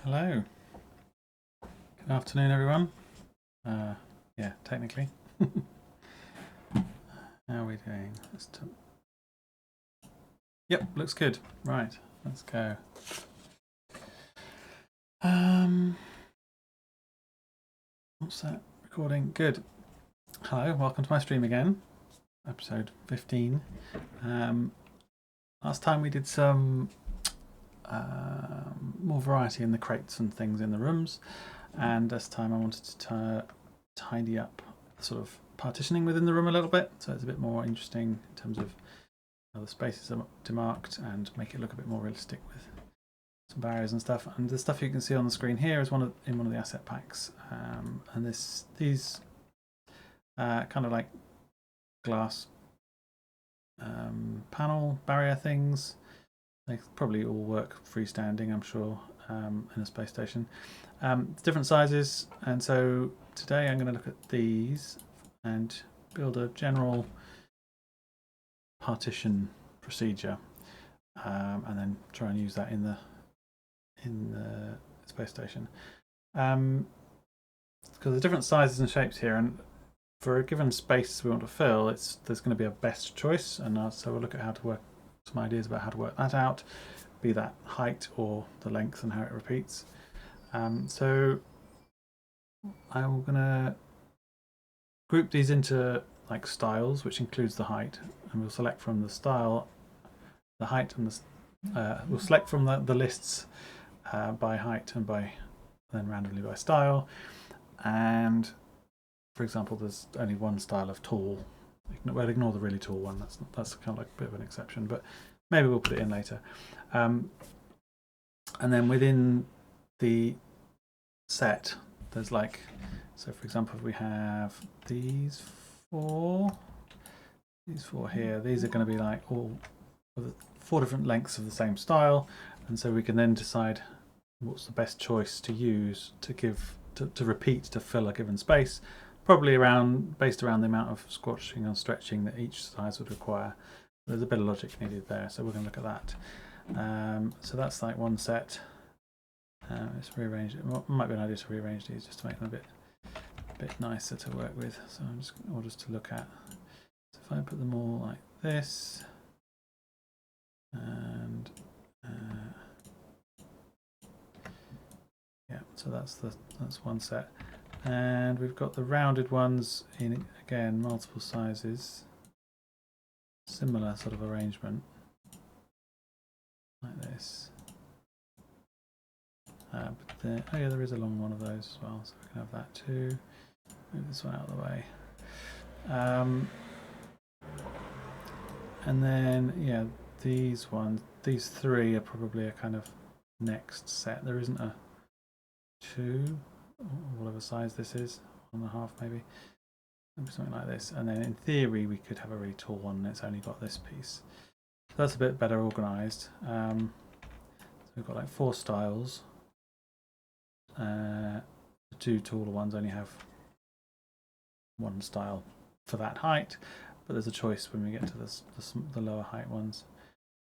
Hello. Good afternoon, everyone. Yeah, technically. How are we doing? Yep, looks good. Right, let's go. What's that? Recording. Good. Hello, welcome to my stream again. Episode 15. Last time we did some more variety in the crates and things in the rooms, and this time I wanted to tidy up sort of partitioning within the room a little bit, so it's a bit more interesting in terms of how the spaces are demarked and make it look a bit more realistic with some barriers and stuff. And the stuff you can see on the screen here is in one of the asset packs, and these kind of like glass panel barrier things. They probably all work freestanding, I'm sure, in a space station. Different sizes, and so today I'm going to look at these and build a general partition procedure, and then try and use that in the space station. Because there's different sizes and shapes here, and for a given space we want to fill, there's going to be a best choice, and so we'll look at how to work some ideas about how to work that out, be that height or the length and how it repeats. So I'm going to group these into like styles, which includes the height, and we'll select from the style, the height, and we'll select from the lists by height and then randomly by style. And for example, there's only one style of tall. We'll ignore the really tall one. That's kind of like a bit of an exception, but maybe we'll put it in later. And then within the set, there's like, so for example, if we have these four here, these are going to be like all four different lengths of the same style, and so we can then decide what's the best choice to use to repeat to fill a given space, probably based around the amount of squashing and stretching that each size would require. There's a bit of logic needed there, so we're going to look at that. So that's like one set. Let's rearrange it. It might be an idea to rearrange these just to make them a bit nicer to work with. So I'm just orders to look at. So if I put them all like this, and yeah, so that's one set. And we've got the rounded ones in, again, multiple sizes, similar sort of arrangement, like this. But oh yeah, there is a long one of those as well, so we can have that too. Move this one out of the way. And then, yeah, these three are probably a kind of next set. There isn't a 2, or whatever size this is, 1.5 maybe. Something like this. And then in theory, we could have a really tall one and it's only got this piece. So that's a bit better organized. So we've got like 4 styles. The 2 taller ones only have one style for that height, but there's a choice when we get to the lower height ones.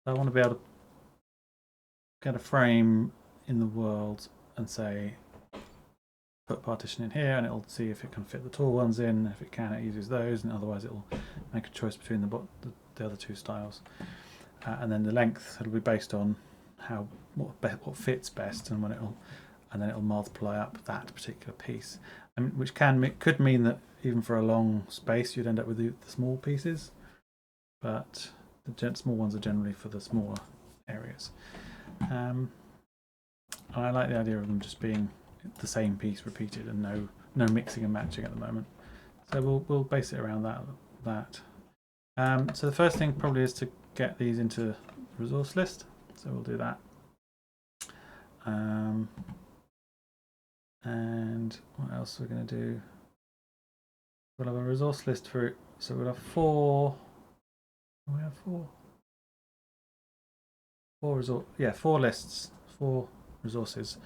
So I want to be able to get a frame in the world and say, put partition in here, and it'll see if it can fit the tall ones in. If it can, it uses those, and otherwise it'll make a choice between the other 2 styles. And then the length, it'll be based on what fits best, and then it'll multiply up that particular piece, which could mean that even for a long space you'd end up with the small pieces, but the small ones are generally for the smaller areas. I like the idea of them just being the same piece repeated and no mixing and matching at the moment. So we'll base it around that. So the first thing probably is to get these into the resource list. So we'll do that. And what else are we going to do? We'll have a resource list for it. So we'll have 4. We have 4. 4 lists, 4 resources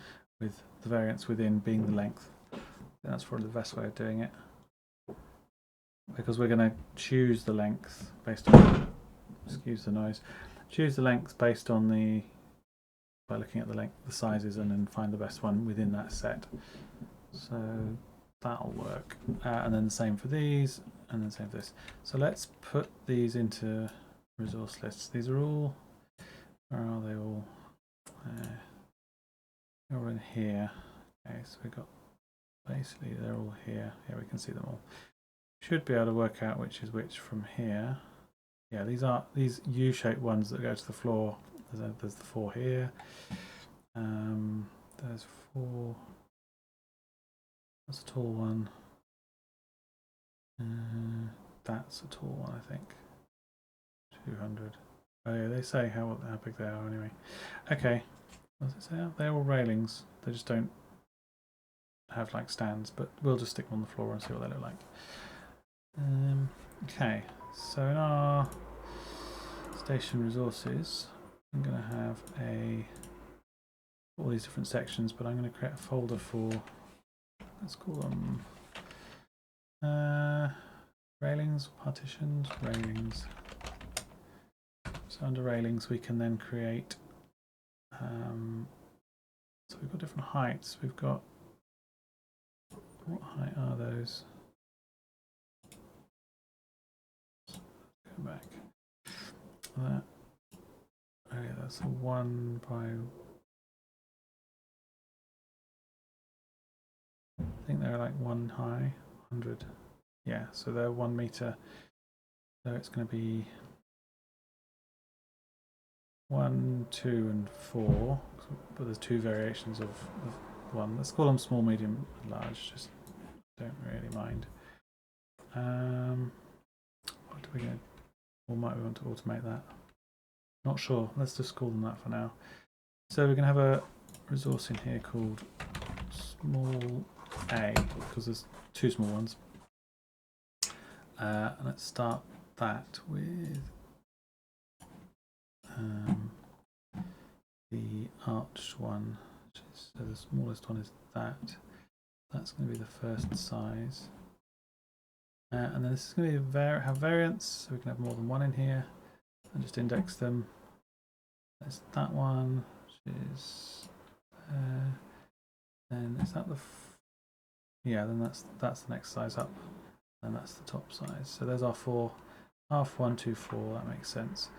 with the variance within being the length. That's probably the best way of doing it, because we're going to choose the length based on, excuse the noise, choose the length based on the by looking at the sizes, and then find the best one within that set. So that'll work. And then the same for these, and then same for this. So let's put these into resource lists. These are all, where are they all? They're all in here. Okay, so we've got, basically they're all here. Yeah, we can see them all. Should be able to work out which is which from here. Yeah, these are these U-shaped ones that go to the floor. There's the 4 here. There's 4. That's a tall one. That's a tall one, I think. 200. Oh yeah, they say how big they are anyway. Okay, what does it say? They're all railings. They just don't have like stands, but we'll just stick them on the floor and see what they look like. Okay, so in our station resources, I'm going to have all these different sections, but I'm going to create a folder for, let's call them railings, partitions, railings. So under railings we can then create, so we've got different heights. We've got, what height are those? Go back. That, oh yeah, that's a 1 by, I think they're like 1 high, 100. Yeah, so they're 1 meter. So it's going to be 1, 2, and 4. But there's 2 variations of 1. Let's call them small, medium, and large. Just don't really mind. What do we get? Or might we want to automate that? Not sure. Let's just call them that for now. So we're going to have a resource in here called small a, because there's 2 small ones. And let's start that with the arched one. So the smallest one is that. That's going to be the first size. And then this is going to be have variants, so we can have more than 1 in here, and just index them. There's that one, which is then is that the yeah, then that's the next size up, and that's the top size. So there's our 4, half 1, 2, 4. That makes sense.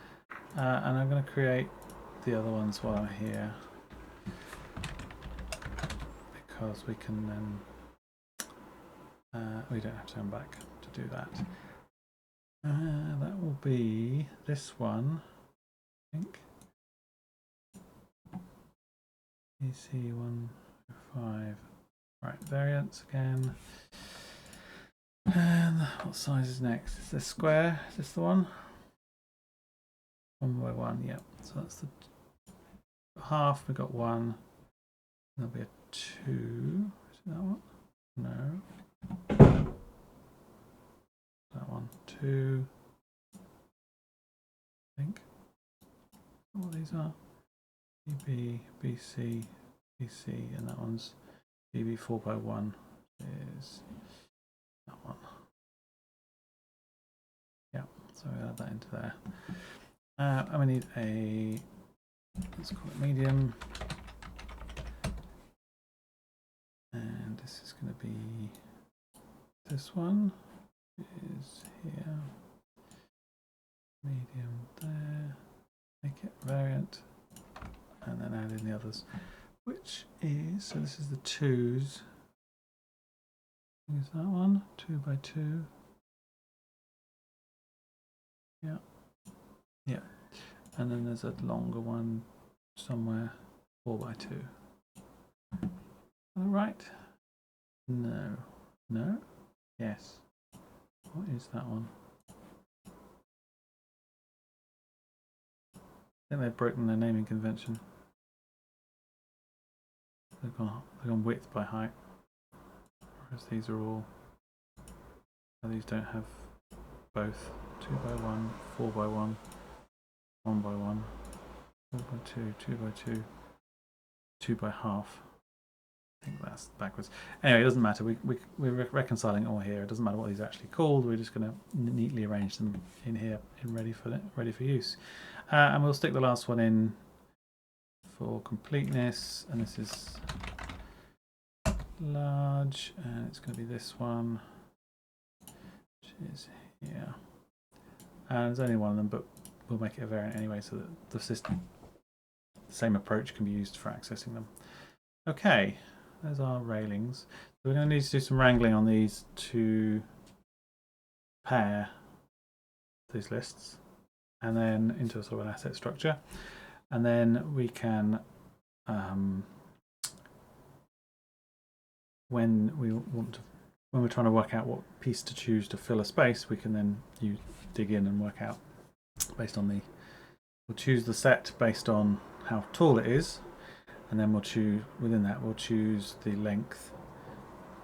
And I'm going to create the other ones while I'm here, because we can then we don't have to come back to do that. That will be this one, I think. EC15. Right, variants again. And what size is next? Is this square? Is this the one? 1 by 1, yep. So that's the half. We got 1. There'll be a 2. Is it that one? No. That one, 2. I think. What these are? BB, BC, BC, and that one's BB 4 by 1 is that one. Yeah, so we add that into there. And we need a, let's call it medium. And this is going to be, this one is here. Medium there. Make it variant. And then add in the others, which is, so this is the 2s. Is that one? 2 by 2. Yeah. Yeah. And then there's a longer one somewhere, 4 by 2. All right. No. No? Yes. What is that one? I think they've broken their naming convention. They've gone width by height, whereas these are all. These don't have both. 2 by 1, 4 by 1, 1 by 1, 4 by 2, 2 by 2, 2 by half. I think that's backwards. Anyway, it doesn't matter. We're reconciling it all here. It doesn't matter what these are actually called. We're just going to neatly arrange them in here, ready for use. And we'll stick the last one in for completeness, and this is large, and it's going to be this one, which is here. And there's only one of them, but we'll make it a variant anyway, so that the same approach can be used for accessing them. Okay, there's our railings. So we're going to need to do some wrangling on these to pair these lists, and then into a sort of an asset structure, and then we can when we're trying to work out what piece to choose to fill a space, we can then dig in and work out based on we'll choose the set based on how tall it is, and then we'll choose within that we'll choose the length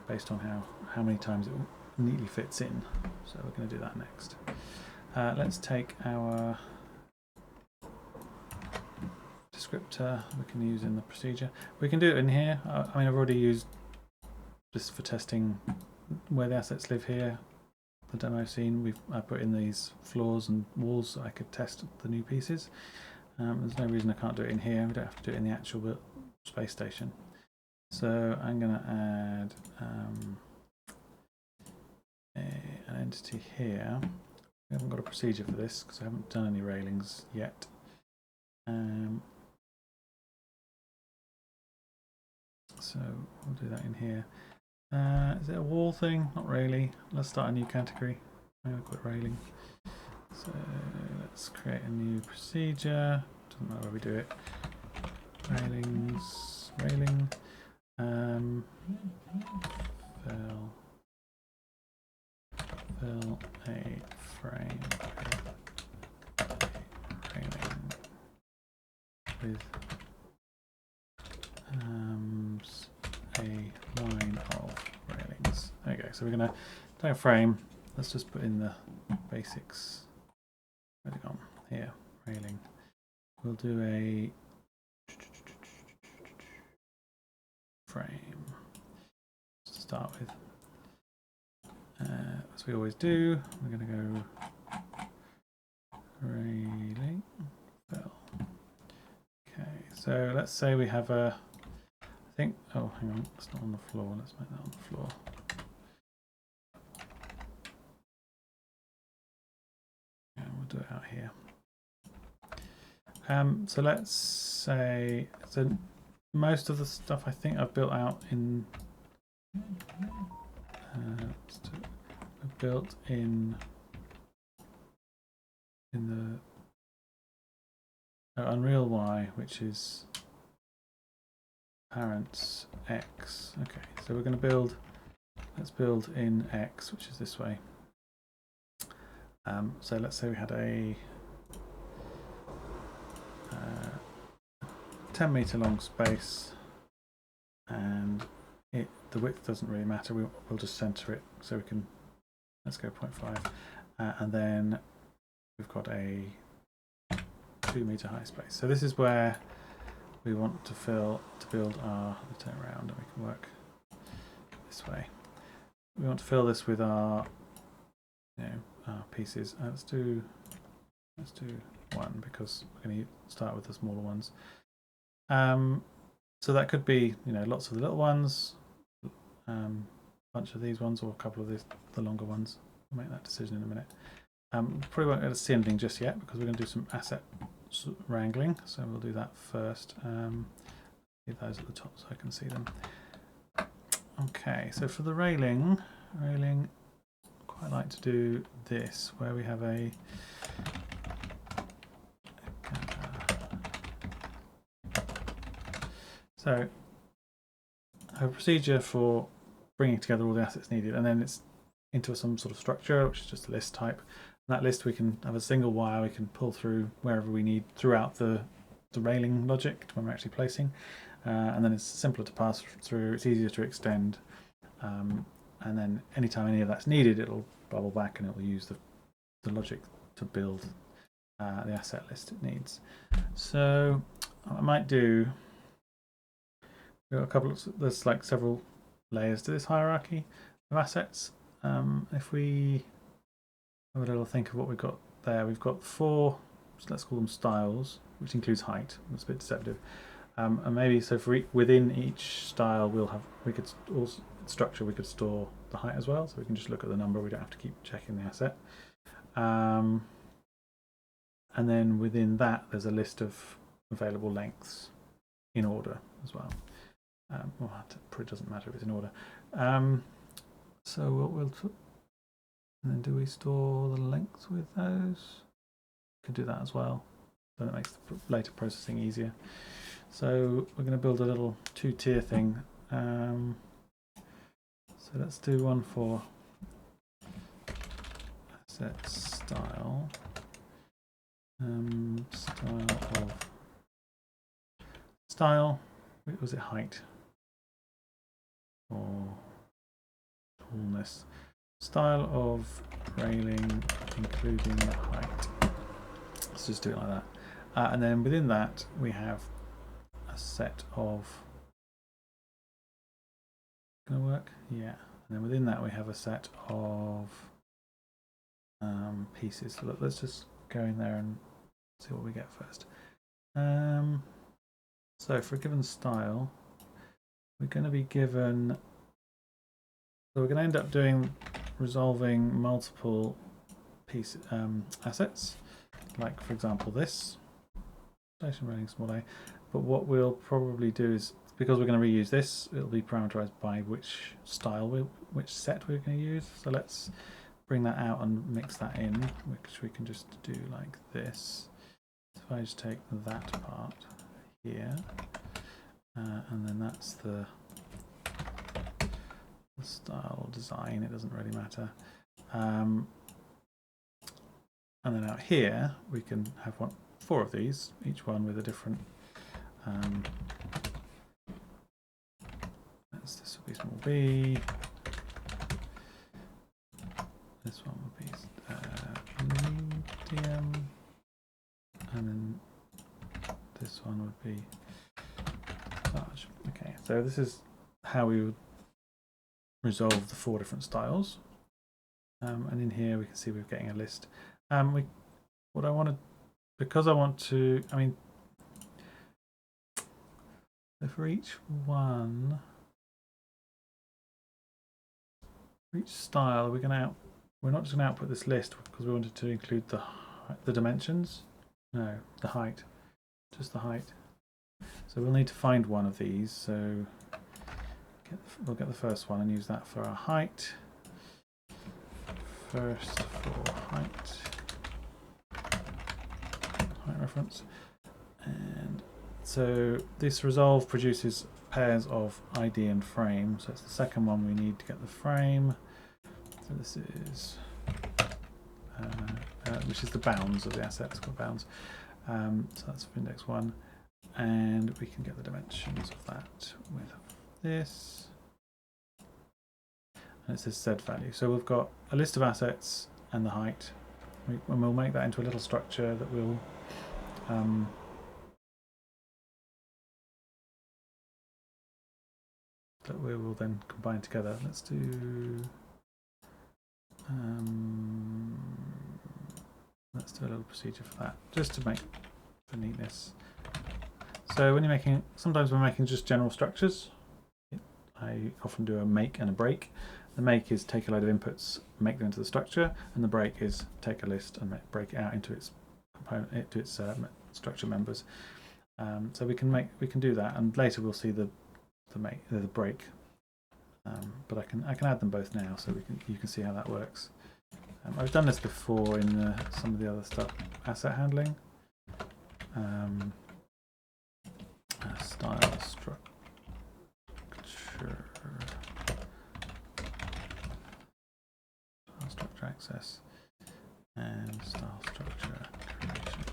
based on how many times it neatly fits in. So we're going to do that next. Let's take our descriptor we can use in the procedure. We can do it in here. I mean, I've already used this for testing where the assets live here. The demo scene, I put in these floors and walls so I could test the new pieces. There's no reason I can't do it in here. We don't have to do it in the actual space station. So I'm going to add an entity here. We haven't got a procedure for this because I haven't done any railings yet. So we'll do that in here. Is it a wall thing? Not really. Let's start a new category. I'm going to quit railing. So let's create a new procedure. Doesn't matter where we do it. Railings, railing. Fill a frame with a line of railings. There we go. So we're going to take a frame. Let's just put in the basics. Where's it gone? Here, railing. We'll do a frame to start with. As we always do, we're going to go railing, fill. Okay, so let's say we have a, I think, oh, hang on, it's not on the floor. Let's make that on the floor. Yeah, we'll do it out here. So let's say, so most of the stuff I think I've built out in built in the Unreal Y, which is Apparance X. Okay, so we're going to build. Let's build in X, which is this way. So let's say we had a 10 meter long space, and the width doesn't really matter. We'll just center it so we can. Let's go 0.5, and then we've got a 2 meter high space. So this is where we want to build our. Let's turn around and we can work this way. We want to fill this with our, our pieces. Let's do one because we're going to start with the smaller ones. So that could be lots of the little ones. Bunch of these ones, or a couple of the longer ones. We'll make that decision in a minute. Probably won't be able to see anything just yet because we're going to do some asset wrangling. So we'll do that first. Leave those at the top so I can see them. Okay, so for the railing, I quite like to do this, where we have a so I have a procedure for bringing together all the assets needed, and then it's into some sort of structure, which is just a list type. And that list we can have a single wire we can pull through wherever we need throughout the railing logic when we're actually placing, and then it's simpler to pass through. It's easier to extend, and then anytime any of that's needed, it'll bubble back and it will use the logic to build the asset list it needs. So what I might do. We've got there's like several layers to this hierarchy of assets. If we have a little think of what we've got there, we've got 4, let's call them styles, which includes height. That's a bit deceptive. And maybe so for within each style we could also structure we could store the height as well, so we can just look at the number. We don't have to keep checking the asset. And then within that there's a list of available lengths in order as well. Well, it probably doesn't matter if it's in order. So what we'll and then do we store the lengths with those? We could do that as well. Then it makes the later processing easier. So we're going to build a little two-tier thing. So let's do one for asset style. Style. Was it height or tallness? Style of railing, including height. Let's just do it like that. And then within that we have a set of. Gonna work? Yeah. And then within that we have a set of pieces. So let's just go in there and see what we get first. So for a given style, we're going to be given. So we're going to end up resolving multiple assets, like for example this station running small a. But what we'll probably do is, because we're going to reuse this, it'll be parameterized by which style, which set we're going to use. So let's bring that out and mix that in, which we can just do like this. So if I just take that part here, and then that's the style design, it doesn't really matter. And then out here we can have 4 of these, each one with a different this will be small b, this one will be medium, and then this one would be large. Okay, so this is how we would resolve the 4 different styles. And in here we can see we're getting a list. What I want to, because I want to, I mean, so for each one, for each style, we're not just going to output this list because we wanted to include the dimensions. No, the height, just the height. So we'll need to find one of these. So we'll get the first one and use that for our height. First for height reference. And so this resolve produces pairs of ID and frame. So it's the second one we need to get the frame. So this is which is the bounds of the asset. It's got bounds. So that's for index 1, and we can get the dimensions of that with this. And it says Z value. So we've got a list of assets and the height, and we'll make that into a little structure that we'll we will then combine together. Let's do a little procedure for that, just to make for neatness. So when you're making, sometimes we're making just general structures. I often do a make and a break. The make is take a load of inputs, make them into the structure, and the break is take a list and break it out into its component, to its structure members. So we can do that, and later we'll see the break. But I can add them both now, so you can see how that works. I've done this before in some of the other stuff, asset handling, style structure, access, and style structure creation.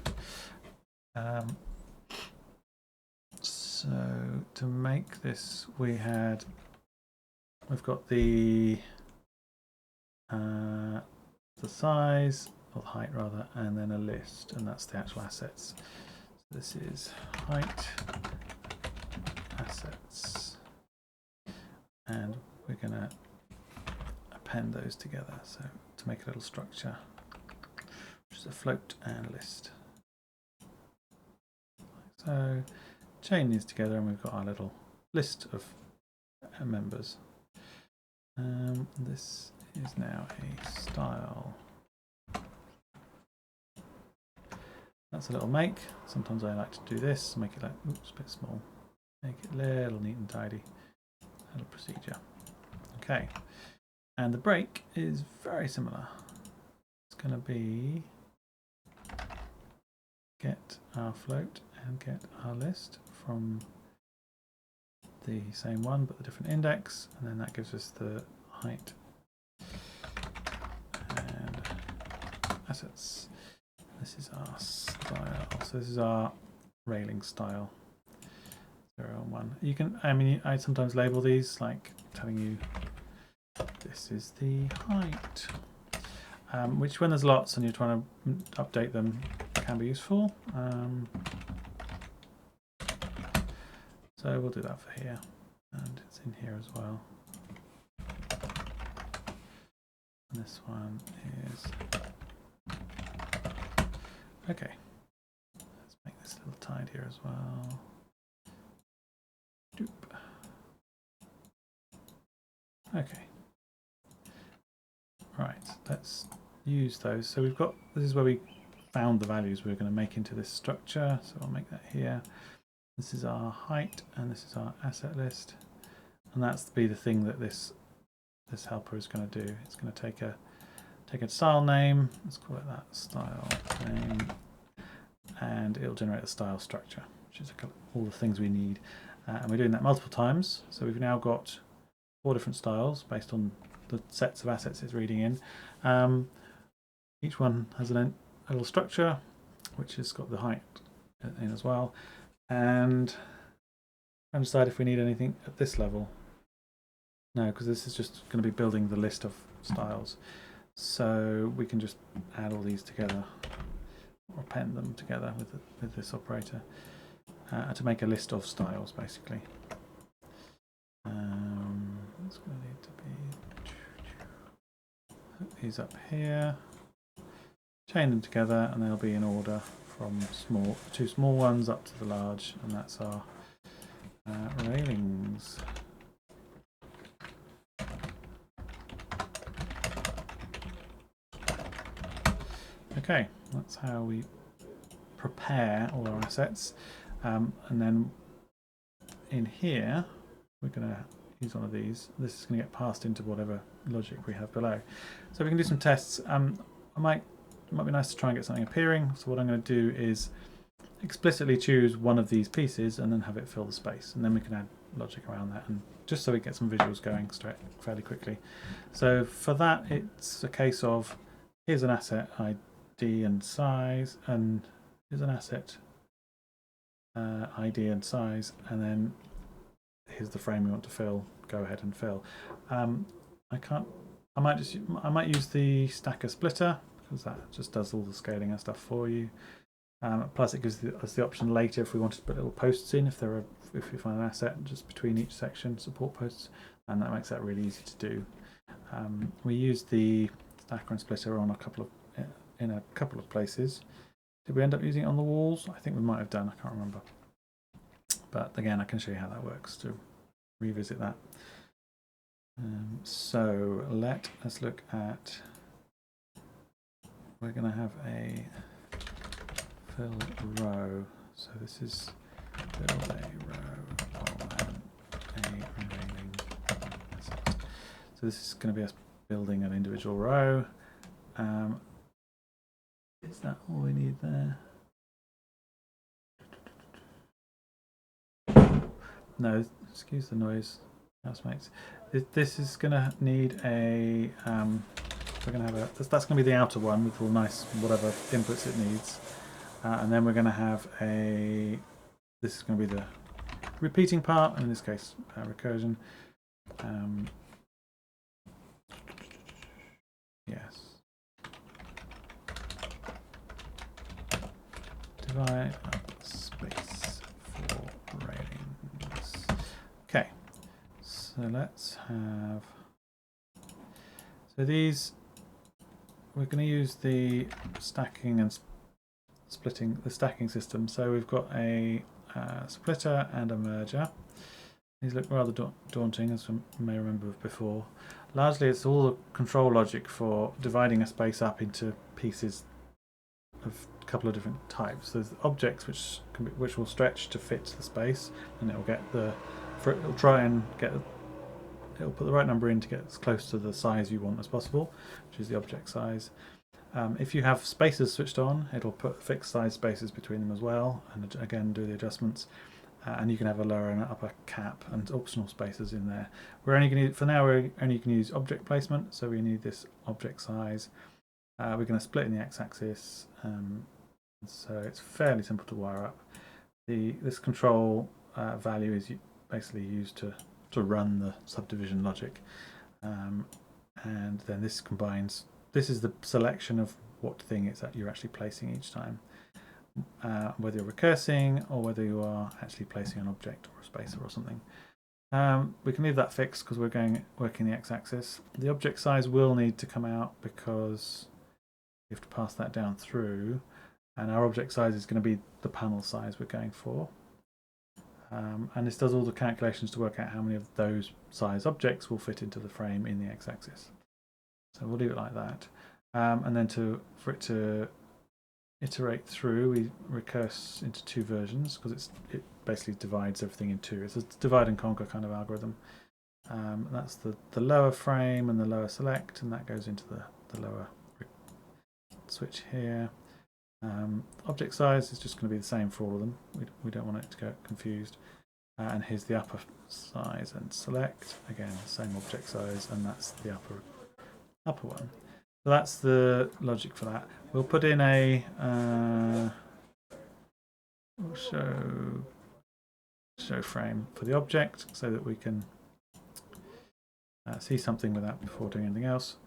So to make this, we've got the size, or the height rather, and then a list, and that's the actual assets. So this is height assets, and we're going to append those together. So to make a little structure, which is a float and list. So chain these together, and we've got our little list of members. This is now a style. That's a little make. Sometimes I like to do this, make it like, oops, a bit small. Make it a little neat and tidy. Little procedure. Okay. And the break is very similar. It's going to be get our float and get our list from the same one but the different index, and then that gives us the height and assets. This is our style. So this is our railing style. 0 and 1. You can, I mean, I sometimes label these like telling you this is the height, which when there's lots and you're trying to update them can be useful. So we'll do that for here, and it's in here as well. And this one is okay. Let's make this little tide here as well. Doop. Okay. Right, let's use those. So we've got, this is where we found the values we're going to make into this structure. So I'll make that here. This is our height, and this is our asset list. And that's to be the thing that this helper is going to do. It's going to take a style name, let's call it that, style name, and it'll generate a style structure, which is all the things we need. And we're doing that multiple times. So we've now got 4 different styles based on the sets of assets it's reading in. Each one has a little structure, which has got the height in as well. And decide if we need anything at this level. No, because this is just going to be building the list of styles. So we can just add all these together or append them together with this operator to make a list of styles, basically. It's going to need to be, put these up here, chain them together, and they'll be in order from two small ones up to the large, and that's our railings. Okay, that's how we prepare all our assets, and then in here we're going to use one of these. This is going to get passed into whatever logic we have below. So we can do some tests. It might be nice to try and get something appearing. So what I'm going to do is explicitly choose one of these pieces and then have it fill the space, and then we can add logic around that, and just so we get some visuals going fairly quickly. So for that, it's a case of here's an asset ID and size, and here's an asset ID and size, and then here's the frame we want to fill. Go ahead and fill. I might use the stacker splitter, because that just does all the scaling and stuff for you. Plus it gives us the option later if we wanted to put little posts in, if we find an asset just between each section, support posts, and that makes that really easy to do. We used the stacker and splitter on in a couple of places. Did we end up using it on the walls? I think we might have done, I can't remember. But again, I can show you how that works to revisit that. So let's look at, we're going to have a fill row. So this is build a row and a remaining asset. So this is going to be us building an individual row. Is that all we need there? No, excuse the noise, housemates. This is going to need a, we're going to have that's going to be the outer one with all nice whatever inputs it needs. And then we're going to have this is going to be the repeating part, and in this case, recursion. Yes. Divide up space for railings. Okay, so let's have, so these, we're going to use the stacking and splitting, the stacking system. So we've got a splitter and a merger. These look rather daunting, as you may remember before. Largely it's all the control logic for dividing a space up into pieces of a couple of different types. There's objects which will stretch to fit the space, and it'll try and get, it'll put the right number in to get as close to the size you want as possible, which is the object size. If you have spaces switched on, it'll put fixed size spaces between them as well, and again do the adjustments. And you can have a lower and upper cap and optional spaces in there. We're only going to, for now, we're only going to use object placement, so we need this object size. We're going to split in the x-axis, so it's fairly simple to wire up. This control value is basically used to run the subdivision logic, and then this combines. This is the selection of what thing it's that you're actually placing each time. Whether you're recursing or whether you are actually placing an object or a spacer or something. We can leave that fixed because we're working the x-axis. The object size will need to come out because you have to pass that down through, and our object size is going to be the panel size we're going for. And this does all the calculations to work out how many of those size objects will fit into the frame in the x-axis. So we'll leave it like that. And then for it to iterate through, we recurse into two versions because it basically divides everything in two. It's a divide and conquer kind of algorithm. That's the lower frame and the lower select, and that goes into the lower switch here. Object size is just going to be the same for all of them. We don't want it to get confused. And here's the upper size and select. Again, same object size, and that's the upper one. So that's the logic for that. We'll put in we'll show frame for the object so that we can see something without before doing anything else.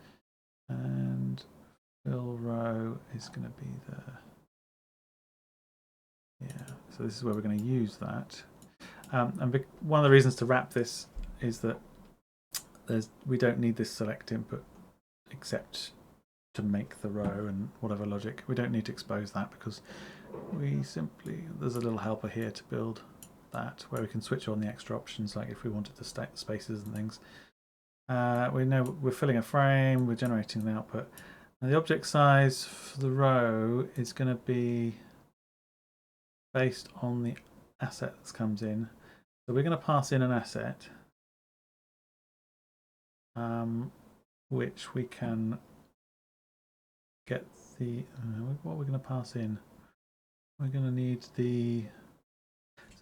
And fill row is going to be so this is where we're going to use that. And one of the reasons to wrap this is that we don't need this select input except to make the row and whatever logic. We don't need to expose that because there's a little helper here to build that where we can switch on the extra options, like if we wanted to stack spaces and things. We know we're filling a frame, we're generating the output. Now the object size for the row is going to be based on the asset that comes in. So we're going to pass in an asset which we can get what we're going to pass in. We're going to need the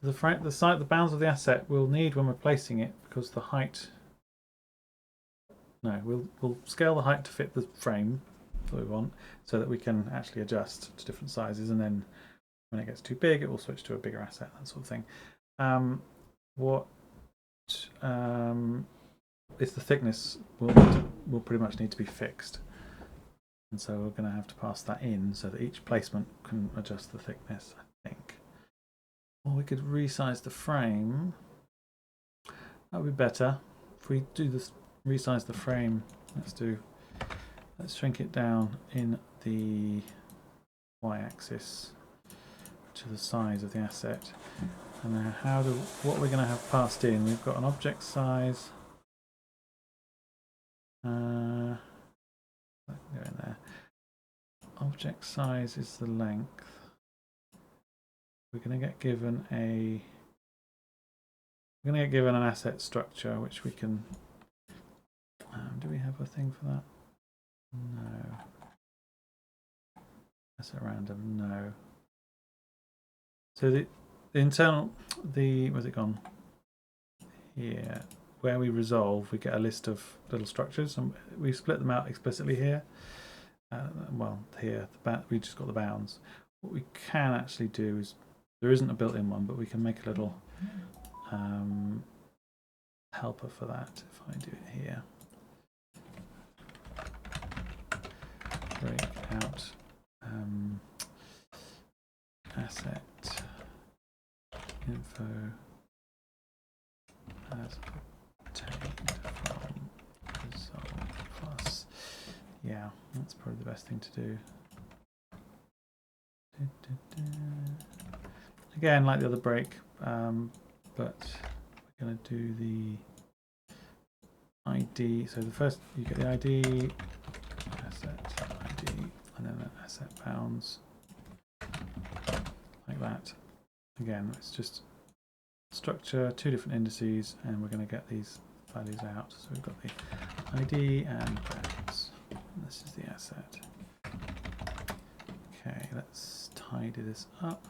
bounds of the asset we'll need when we're placing it, because the height. No, we'll scale the height to fit the frame that we want, so that we can actually adjust to different sizes, and then when it gets too big, it will switch to a bigger asset, that sort of thing. Is the thickness will pretty much need to be fixed, and so we're going to have to pass that in so that each placement can adjust the thickness, I think. Or we could resize the frame. That would be better. If we do this, resize the frame, let's shrink it down in the y-axis to the size of the asset. And then what we're going to have passed in, we've got an object size. Go in there. Object size is the length. We're going to get given an asset structure, which we can. Do we have a thing for that? No. Asset random. No. So the internal, where's it gone? Here, where we resolve, we get a list of little structures, and we split them out explicitly here. Well, here we just got the bounds. What we can actually do is, there isn't a built-in one, but we can make a little helper for that. If I do it here, break out asset info as obtained from resolve plus. Yeah, that's probably the best thing to do. again, like the other break, but we're going to do the ID. So the first, you get the ID, asset ID, and then the asset bounds, like that. Again, it's just structure, two different indices, and we're going to get these values out. So we've got the ID and bounds. And this is the asset. Okay, let's tidy this up.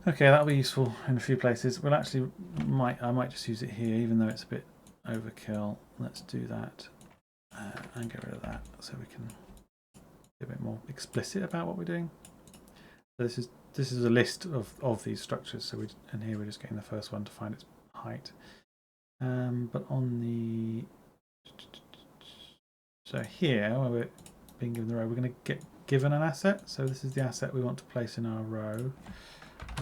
Okay, that'll be useful in a few places. We'll actually I might just use it here, even though it's a bit overkill. Let's do that and get rid of that, so we can be a bit more explicit about what we're doing. So this is a list of these structures. So and here we're just getting the first one to find its height. But on the here, where we're being given the row, we're going to get given an asset. So this is the asset we want to place in our row.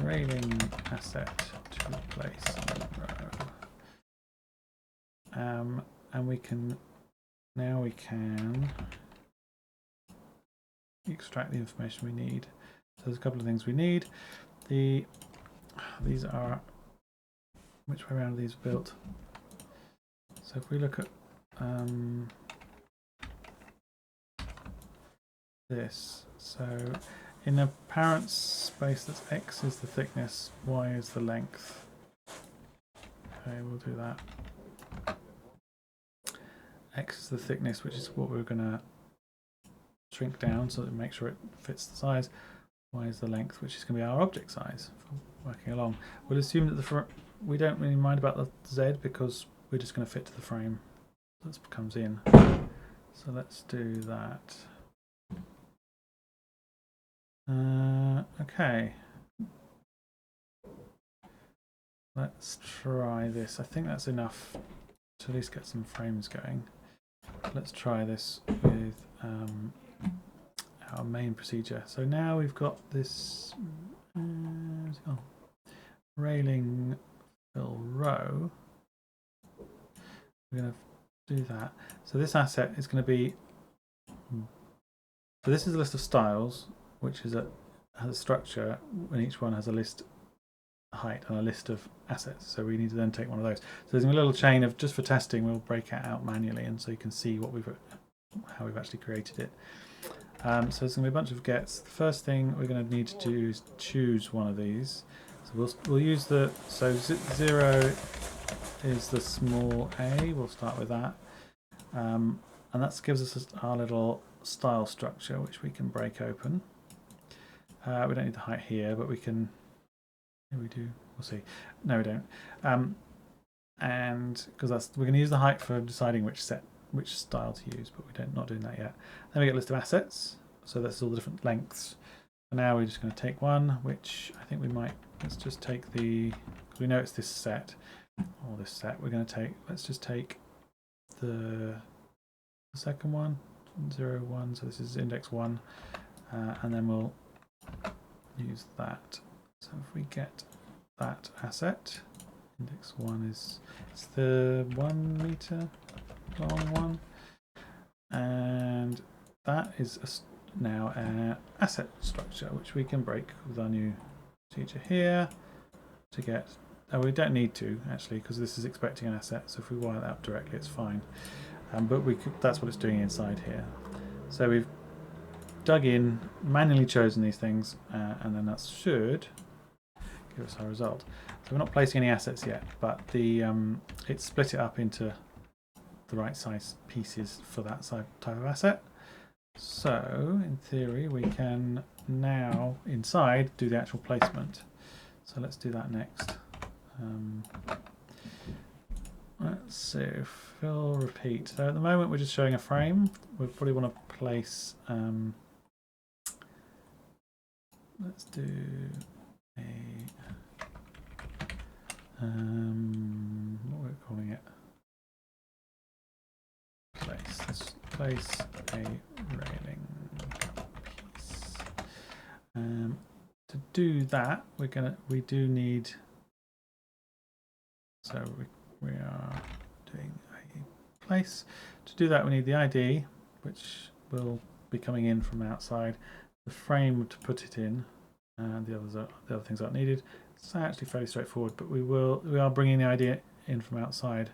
Railing asset to place in row. And we can extract the information we need. So there's a couple of things we need. These are, which way around are these built? So if we look at this, so in apparance space, that's X is the thickness, Y is the length. Okay, we'll do that. X is the thickness, which is what we're going to shrink down so that we make sure it fits the size. Y is the length, which is going to be our object size for working along. We'll assume that we don't really mind about the Z because we're just going to fit to the frame that comes in. So let's do that. Okay. Let's try this. I think that's enough to at least get some frames going. Let's try this with our main procedure. So now we've got this railing fill row. We're going to do that. So this asset is going to be. So this is a list of styles, which has a structure, and each one has a list height and a list of assets. So we need to then take one of those. So there's a little chain of, just for testing, we'll break it out manually, and so you can see how we've actually created it. So there's going to be a bunch of gets. The first thing we're going to need to do is choose one of these. So we'll use so 0 is the small a. We'll start with that, and that gives us our little style structure, which we can break open. We don't need the height here, but we can. Here we do. We'll see. No, we don't. And because we're going to use the height for deciding which style to use, but we're not doing that yet. Then we get a list of assets. So that's all the different lengths. And now we're just going to take one, which I think we might. Let's just take because we know it's this set or this set. We're going to take. Let's just take the second one, 0, 1. So this is index 1, and then we'll use that. So if we get that asset, index 1 it's the 1 meter long one, and that is now an asset structure, which we can break with our new procedure here to get. Oh, we don't need to actually, because this is expecting an asset. So if we wire that up directly, it's fine. But that's what it's doing inside here. So we've dug in, manually chosen these things, and then that should give us our result. So we're not placing any assets yet, but it's split it up into the right size pieces for that type of asset. So in theory, we can now inside do the actual placement. So let's do that next. Let's see, fill, repeat. So at the moment we're just showing a frame. We probably want to place. Let's do a what we're calling it. Let's place a railing piece. To do that, we do need. So we are doing a place. To do that, we need the ID, which will be coming in from outside, the frame to put it in, and the other things aren't needed. It's actually fairly straightforward, but we are bringing the ID in from outside,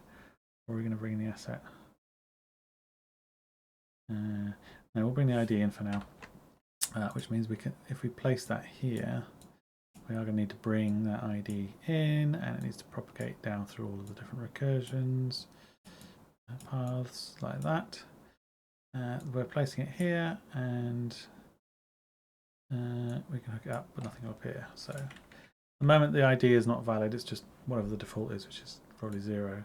or are we going to bring in the asset? No, we'll bring the ID in for now, which means we can, if we place that here, we are going to need to bring that ID in, and it needs to propagate down through all of the different recursions, paths like that. We're placing it here, and we can hook it up, but nothing up here. So at the moment the ID is not valid, it's just whatever the default is, which is probably 0.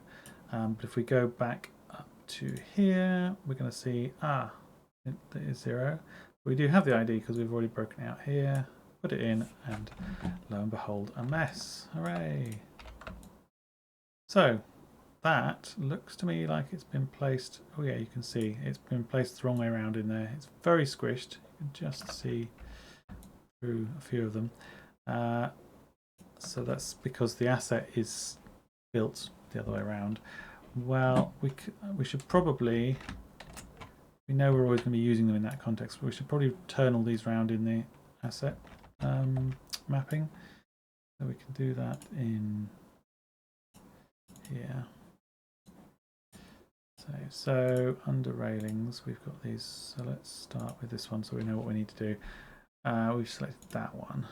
But if we go back up to here, we're going to see, it is 0. We do have the ID because we've already broken it out here, put it in, and lo and behold, a mess. Hooray! So that looks to me like it's been placed. Oh yeah, you can see it's been placed the wrong way around in there. It's very squished. You can just see through a few of them. So that's because the asset is built the other way around. Well, we should probably, we know we're always going to be using them in that context, but we should probably turn all these around in the asset mapping. So we can do that in here. So under railings, we've got these. So let's start with this one so we know what we need to do. We've selected that one.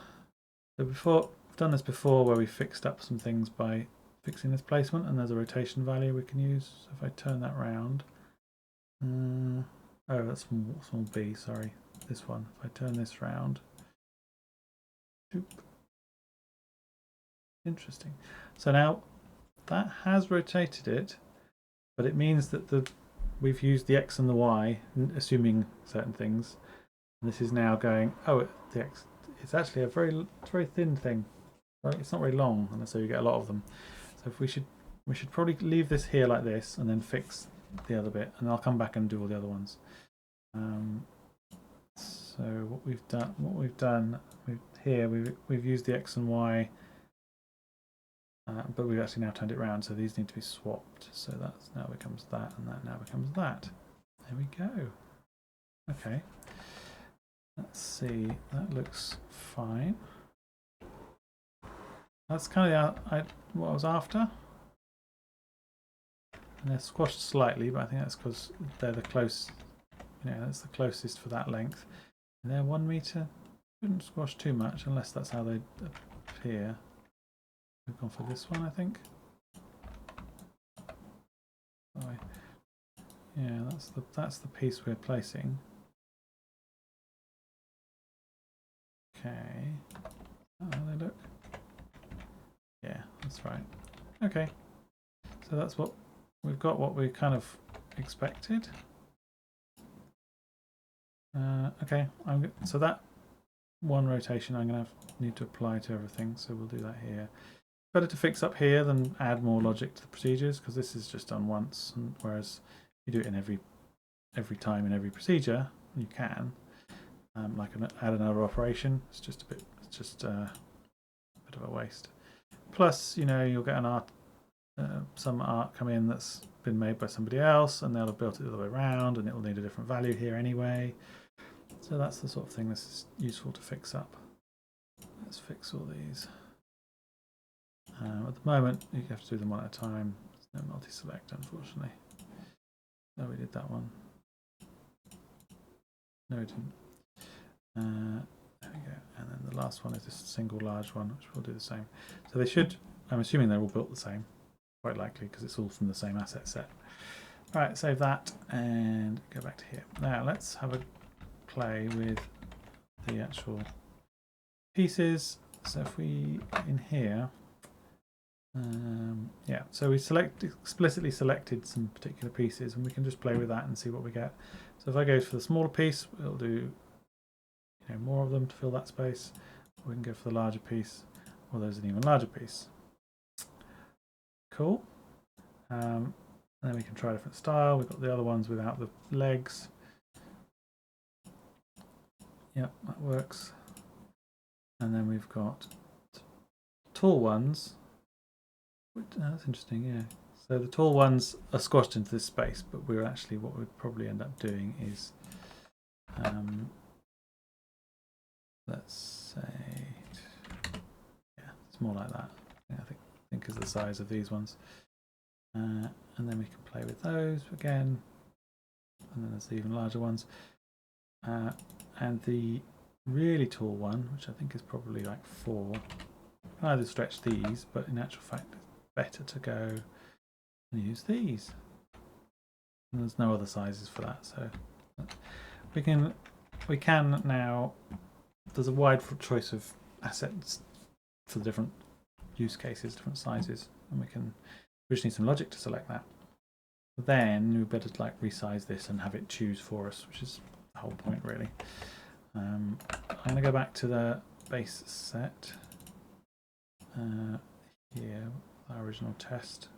So before, we've done this before where we fixed up some things by fixing this placement, and there's a rotation value we can use. So if I turn that round, oh, that's small b, sorry, this one. If I turn this round, interesting. So now that has rotated it, but it means that we've used the x and the y, assuming certain things. And this is now going, oh, the x, it's actually a very thin thing. Right? It's not very long, and so you get a lot of them. So if we should probably leave this here like this, and then fix the other bit, and I'll come back and do all the other ones. So what we've done, we've used the x and y, but we've actually now turned it around. So these need to be swapped. So that's now becomes that, and that now becomes that. There we go. Okay. Let's see. That looks fine. That's kind of what I was after. And they're squashed slightly, but I think that's because they're the close. That's the closest for that length. And they're 1 meter. Shouldn't squash too much unless that's how they appear. We've gone for this one, I think. Sorry. Yeah, that's the piece we're placing. Okay. How they look? Yeah, that's right. Okay. So that's what we've got. What we kind of expected. Okay. So that one rotation I'm going to need to apply to everything. So we'll do that here. Better to fix up here than add more logic to the procedures, because this is just done once, and whereas you do it in every time in every procedure, you can add another operation. It's just a bit of a waste. Plus, you'll get an art, some art come in that's been made by somebody else, and they'll have built it the other way around, and it will need a different value here anyway. So that's the sort of thing that's useful to fix up. Let's fix all these. At the moment, you have to do them one at a time. There's no multi-select, unfortunately. No, we did that one. No, we didn't. There we go. And then the last one is this single large one, which will do the same. So they should, I'm assuming they're all built the same, quite likely, because it's all from the same asset set. All right, save that and go back to here. Now let's have a play with the actual pieces. So if we, in here, yeah, so we explicitly selected some particular pieces, and we can just play with that and see what we get. So if I go for the smaller piece, we'll do more of them to fill that space. We can go for the larger piece, or there's an even larger piece. Cool. And then we can try a different style. We've got the other ones without the legs. Yep, that works. And then we've got tall ones. That's interesting, yeah. So the tall ones are squashed into this space, but we're actually, what we'd probably end up doing is, let's say, more like that. I think is the size of these ones. And then we can play with those again. And then there's the even larger ones. And the really tall one, which I think is probably like 4, you can either stretch these, but in actual fact it's better to go and use these. And there's no other sizes for that, so we can now, there's a wide choice of assets for the different use cases, different sizes, and we just need some logic to select that. Then we better like resize this and have it choose for us, which is the whole point really. I'm going to go back to the base set here, our original test,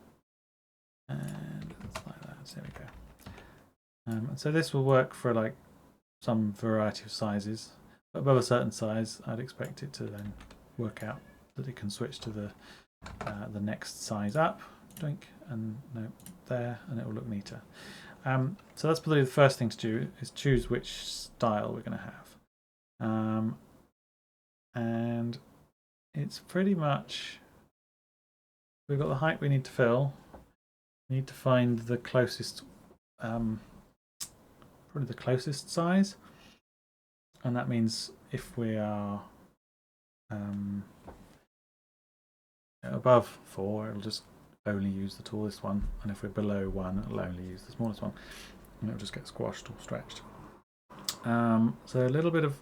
and it's like that. So there we go. And so this will work for like some variety of sizes, but above a certain size, I'd expect it to then work out that it can switch to the next size up, doink, and no, there, and it will look neater. So that's probably the first thing to do, is choose which style we're going to have. And it's pretty much, we've got the height we need to fill. We need to find the closest, probably the closest size, and that means if we are above 4, it'll just only use the tallest one, and if we're below 1, it'll only use the smallest one, and it'll just get squashed or stretched. So a little bit of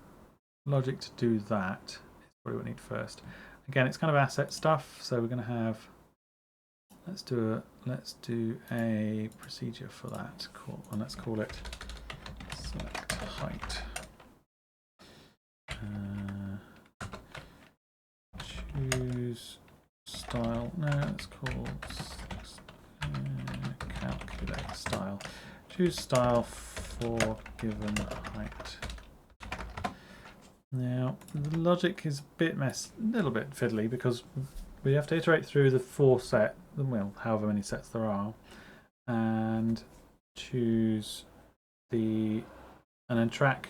logic to do that is probably what we need first. Again, it's kind of asset stuff, so we're going to have, let's do a procedure for that. Cool. And let's call it select height. Choose style. No, it's called calculate style. Choose style for given height. Now the logic is a little bit fiddly, because we have to iterate through the 4 set, well, however many sets there are, and choose and then track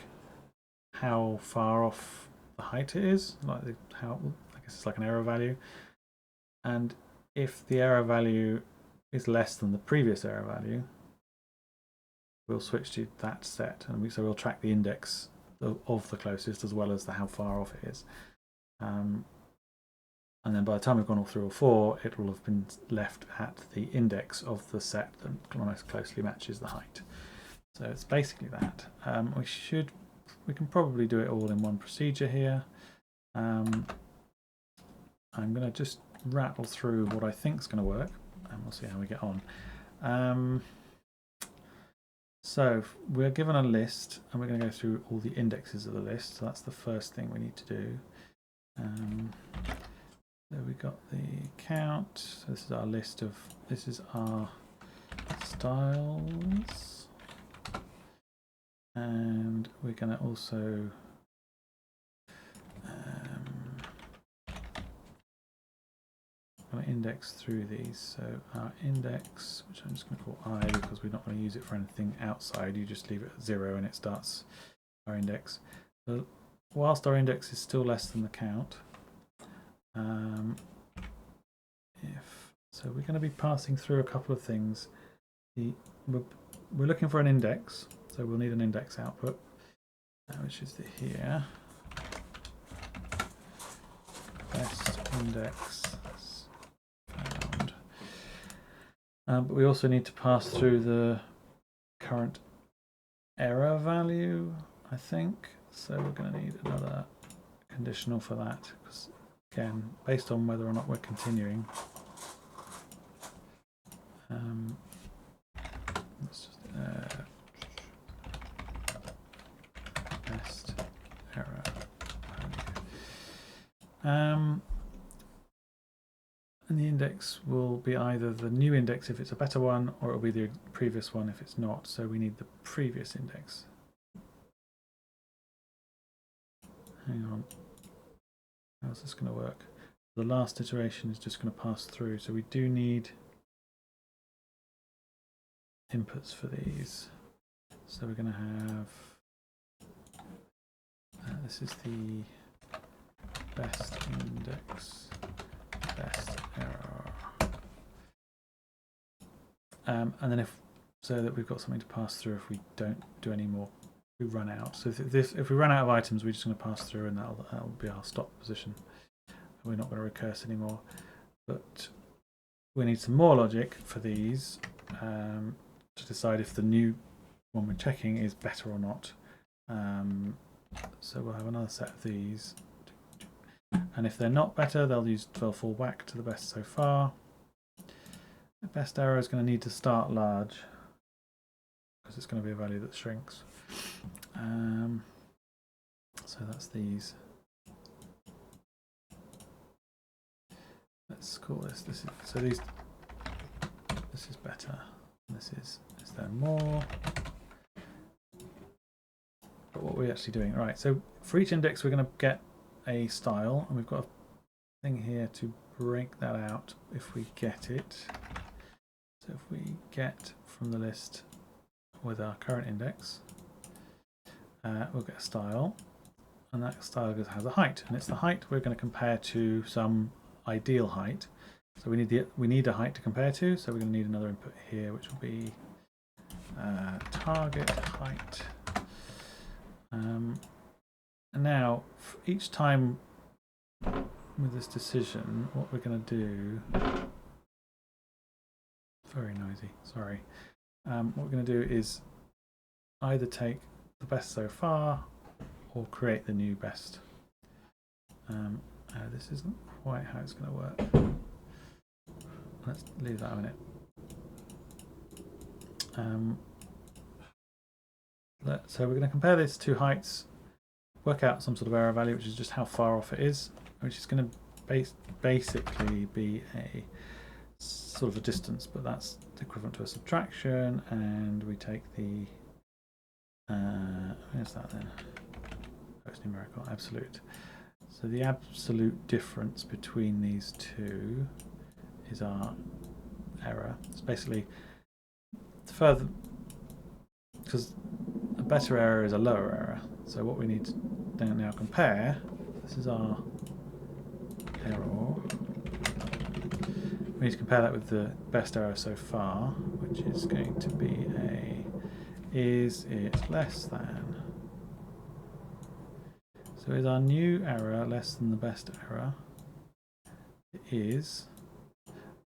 how far off the height it is, like I guess it's like an error value, and if the error value is less than the previous error value, we'll switch to that set, and so we'll track the index of the closest as well as how far off it is. And then by the time we've gone all through all 4, it will have been left at the index of the set that most closely matches the height. So it's basically that. We can probably do it all in one procedure here. I'm going to just rattle through what I think is going to work, and we'll see how we get on. So we're given a list, and we're going to go through all the indexes of the list. So that's the first thing we need to do. So we got the count. So this is our list of, this is our styles, and we're going to also index through these. So our index, which I'm just going to call I, because we're not going to use it for anything outside, you just leave it at 0 and it starts our index. So whilst our index is still less than the count, so we're going to be passing through a couple of things. We're looking for an index, so we'll need an index output, which is here, best index found. But we also need to pass through the current error value, I think. So we're going to need another conditional for that, because again, based on whether or not we're continuing. Let's just best error value. And the index will be either the new index if it's a better one, or it will be the previous one if it's not. So we need the previous index. Hang on. How's this going to work? The last iteration is just going to pass through, so we do need inputs for these. So we're going to have, this is the best index error. And then so that we've got something to pass through if we don't do any more, we run out. So if we run out of items, we're just going to pass through, and that'll be our stop position. We're not going to recurse anymore. But we need some more logic for these to decide if the new one we're checking is better or not. So we'll have another set of these, and if they're not better, they'll fall back to the best so far. The best error is going to need to start large because it's going to be a value that shrinks. So that's these. Let's call this. This is better. This is there more? But what are we actually doing? Right. So for each index, we're going to get a style, and we've got a thing here to break that out if we get it. So if we get from the list with our current index, we'll get a style, and that style has a height, and it's the height we're going to compare to some ideal height. So we need a height to compare to, so we're going to need another input here, which will be target height. And now for each time with this decision, what we're going to do, very noisy, sorry. What we're going to do is either take the best so far or create the new best. This isn't quite how it's going to work. Let's leave that a minute. So we're going to compare these two heights, work out some sort of error value, which is just how far off it is, which is going to basically be a sort of a distance, but that's equivalent to a subtraction, and we take the where's that then? Oh, it's numerical, absolute. So the absolute difference between these two is our error. It's basically further, because a better error is a lower error. So what we need to now compare, this is our error. We need to compare that with the best error so far, which is going to be is it less than? So is our new error less than the best error? It is.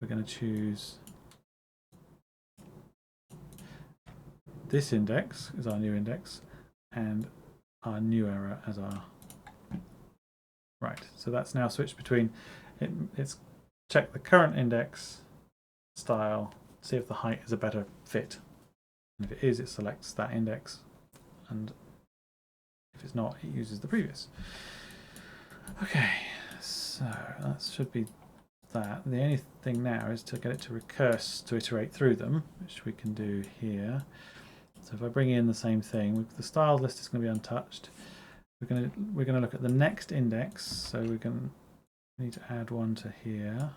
We're going to choose this index as our new index and our new error as our right. So that's now switched between it's check the current index style, see if the height is a better fit. And if it is, it selects that index, and if it's not, it uses the previous. Okay, so that should be that. The only thing now is to get it to recurse to iterate through them, which we can do here. So if I bring in the same thing, the styles list is going to be untouched. We're going to look at the next index, so we need to add one to here.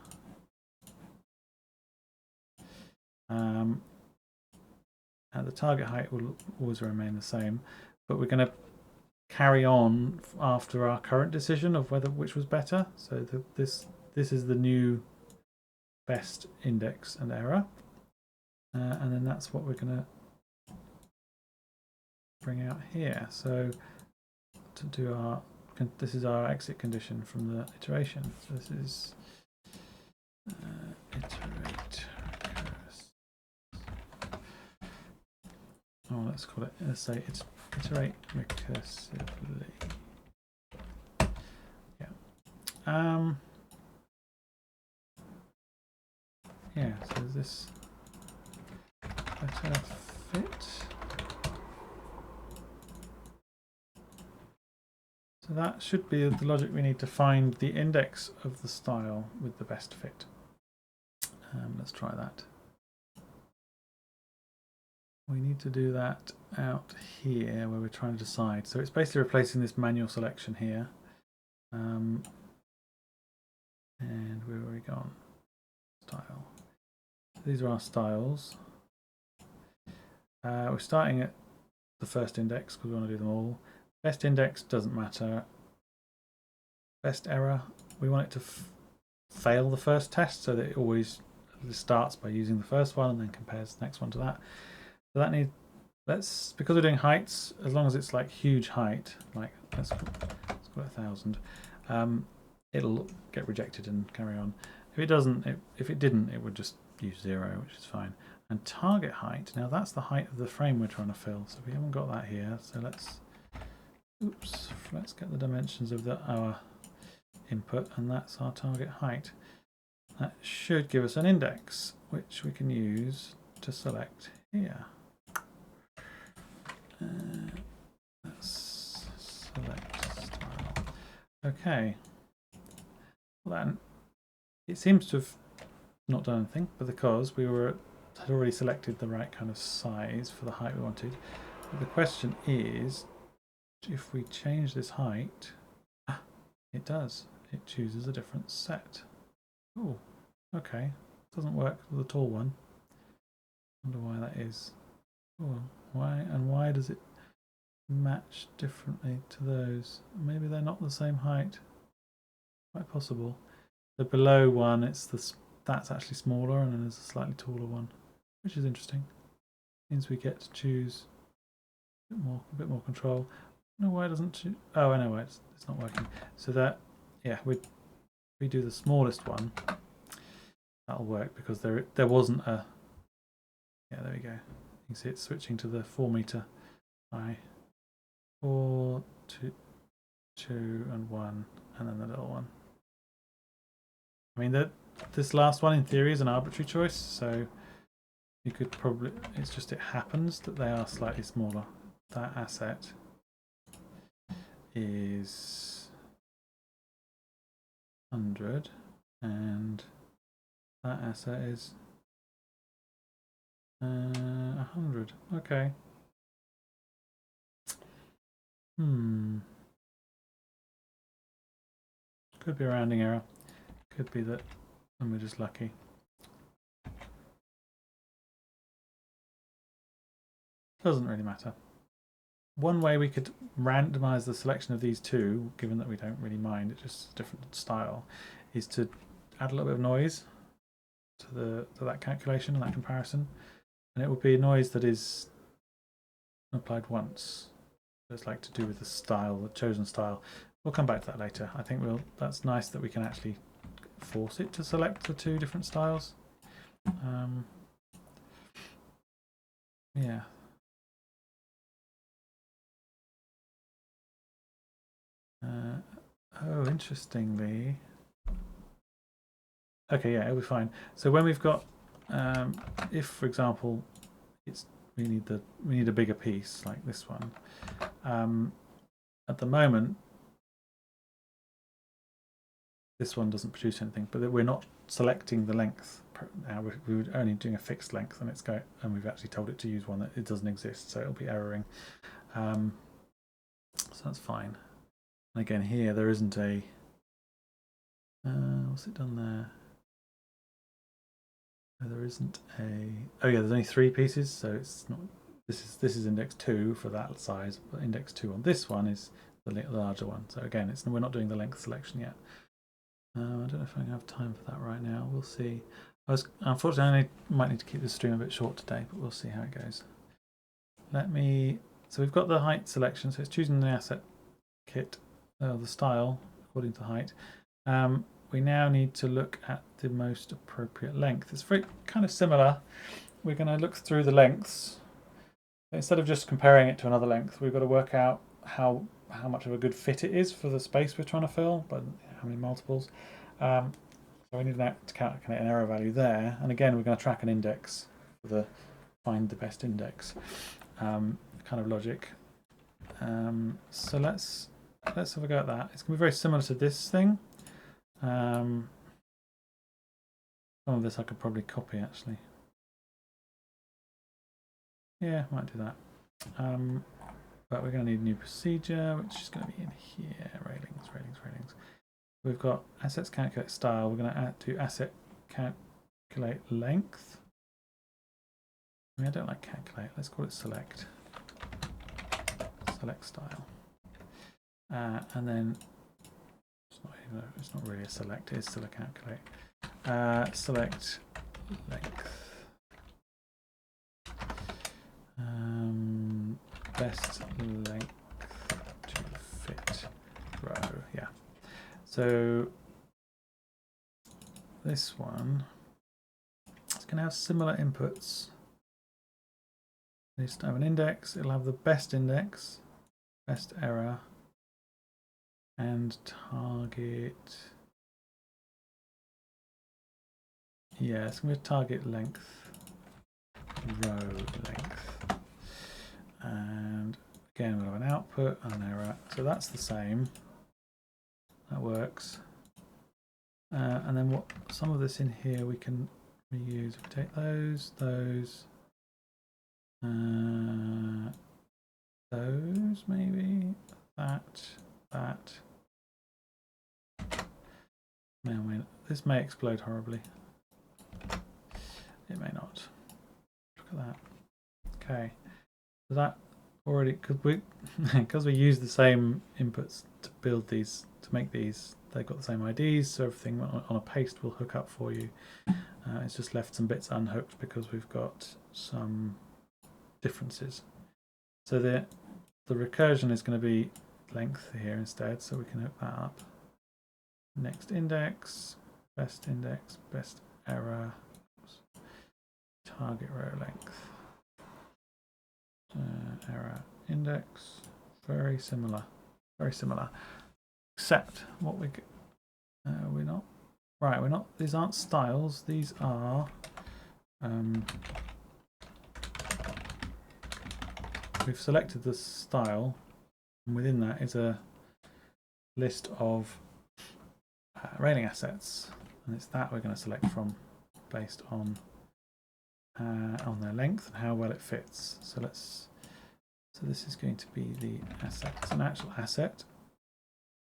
And the target height will always remain the same, but we're going to carry on after our current decision of which was better. So this is the new best index and error, and then that's what we're going to bring out here. So to do this is our exit condition from the iteration. So this is iterate recurse. Oh, let's call it. Let's say it's iterate recursively. Yeah. Yeah. So is this better fit? So that should be the logic we need to find the index of the style with the best fit. Let's try that. We need to do that out here where we're trying to decide. So it's basically replacing this manual selection here. And where have we gone? Style. These are our styles. We're starting at the first index because we want to do them all. Best index doesn't matter. Best error, we want it to fail the first test, so that it always starts by using the first one and then compares the next one to that. So that needs, because we're doing heights, as long as it's like huge height, like let's call it 1,000, it'll get rejected and carry on. If it doesn't, if it didn't, it would just use 0, which is fine. And target height, now that's the height of the frame we're trying to fill, so we haven't got that here, so let's get the dimensions of our input, and that's our target height. That should give us an index, which we can use to select here. Let's select style. Okay. Well, then it seems to have not done anything, but because we had already selected the right kind of size for the height we wanted. But the question is, if we change this height, it does. It chooses a different set. Oh, okay. Doesn't work with the tall one. Wonder why that is. Oh, why does it match differently to those? Maybe they're not the same height. Quite possible. The below one, that's actually smaller, and then there's a slightly taller one, which is interesting. Means we get to choose a bit more control. I don't know why it doesn't choose. Oh, I know why it's not working. So that, yeah, we do the smallest one. That'll work because there wasn't a. Yeah, there we go. You can see it's switching to the 4 meter high. 4, 2, 2, and 1, and then the little one. I mean, this last one in theory is an arbitrary choice, so you could probably. It's just it happens that they are slightly smaller. That asset is 100, and that asset is 100. Okay. Could be a rounding error. Could be that, and we're just lucky. Doesn't really matter. One way we could randomize the selection of these two, given that we don't really mind, it's just a different style, is to add a little bit of noise to that calculation and that comparison, and it would be a noise that is applied once. So it's like to do with the style, the chosen style. We'll come back to that later. I think that's nice that we can actually force it to select the two different styles. Yeah. Oh, interestingly. Okay, yeah, it'll be fine. So when we've got, if for example, we need a bigger piece like this one. At the moment, this one doesn't produce anything, but we're not selecting the length. Now we're only doing a fixed length, and we've actually told it to use one that it doesn't exist, so it'll be erroring. So that's fine. And again, here there isn't a. What's it done there? There isn't a. Oh yeah, there's only 3 pieces, so it's not. This is index 2 for that size, but index 2 on this one is the larger one. So again, we're not doing the length selection yet. I don't know if I have time for that right now. We'll see. Unfortunately, I might need to keep the stream a bit short today, but we'll see how it goes. So we've got the height selection, so it's choosing the asset kit, the style according to height. We now need to look at the most appropriate length. It's very kind of similar. We're going to look through the lengths. Instead of just comparing it to another length, we've got to work out how much of a good fit it is for the space we're trying to fill, but how many multiples. So we need to calculate an error value there. And again, we're going to track an index for find the best index kind of logic. So let's have a go at that. It's going to be very similar to this thing. Some of this I could probably copy actually. Yeah, might do that. But we're going to need a new procedure, which is going to be in here. Railings. We've got assets calculate style. We're going to do asset calculate length. I mean, I don't like calculate. Let's call it select. Select style. And then it's not it's not really a select, it's still a calculate. Select length. Best length to fit row. Yeah. So this one, it's going to have similar inputs. It needs to have an index. It'll have the best index, best error, and target. Yeah, it's going to be a target length, row length. And again, we'll have an output and an error. So that's the same. That works. And then what? Some of this in here we can reuse. If we take those, those maybe, that. This may explode horribly. It may not. Look at that. Okay. So that already, because we use the same inputs to build these, to make these, they've got the same IDs, so everything on a paste will hook up for you. It's just left some bits unhooked because we've got some differences. So the recursion is going to be length here instead, so we can hook that up. Next index, best error, target row length, error index, very similar, except what we're not, right, we're not, these aren't styles, these are, we've selected the style, and within that is a list of railing assets, and it's that we're going to select from based on their length and how well it fits. So this is going to be the asset. It's an actual asset.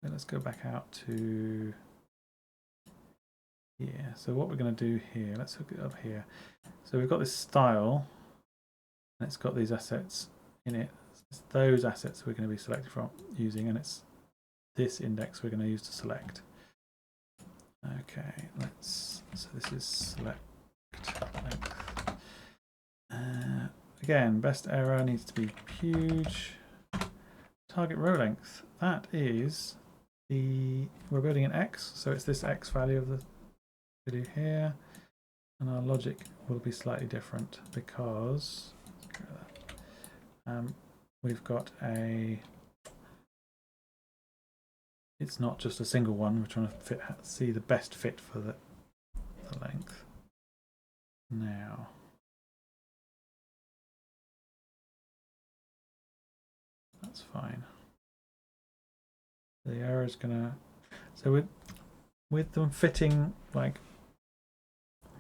So let's go back out to here. So what we're going to do here, let's hook it up here. So we've got this style, and it's got these assets in it. It's those assets we're going to be selected from using, and it's this index we're going to use to select. Okay, so this is select length. Again, best error needs to be huge. Target row length, that is we're building an X, so it's this X value of the value here, and our logic will be slightly different because we've got it's not just a single one, we're trying to see the best fit for the length. Now, that's fine. The error is gonna, so with them fitting, like,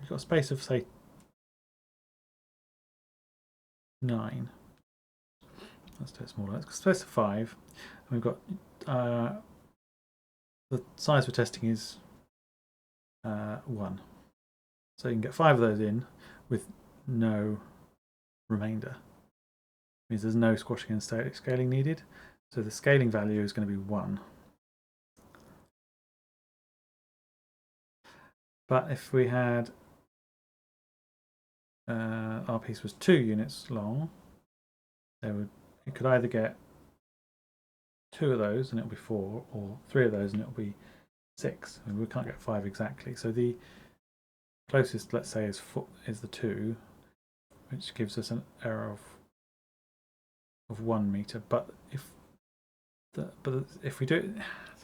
you've got a space of say 9. Let's do it smaller. Let's space of 5. And we've got the size we're testing is 1. So you can get 5 of those in with no remainder. It means there's no squashing and scaling needed. So the scaling value is going to be 1. But if we had our piece was 2 units long, it could either get 2 of those and it'll be 4, or 3 of those and it'll be 6. I mean, we can't get 5 exactly. So the closest, let's say, is the 2, which gives us an error of 1 meter. But if we do it,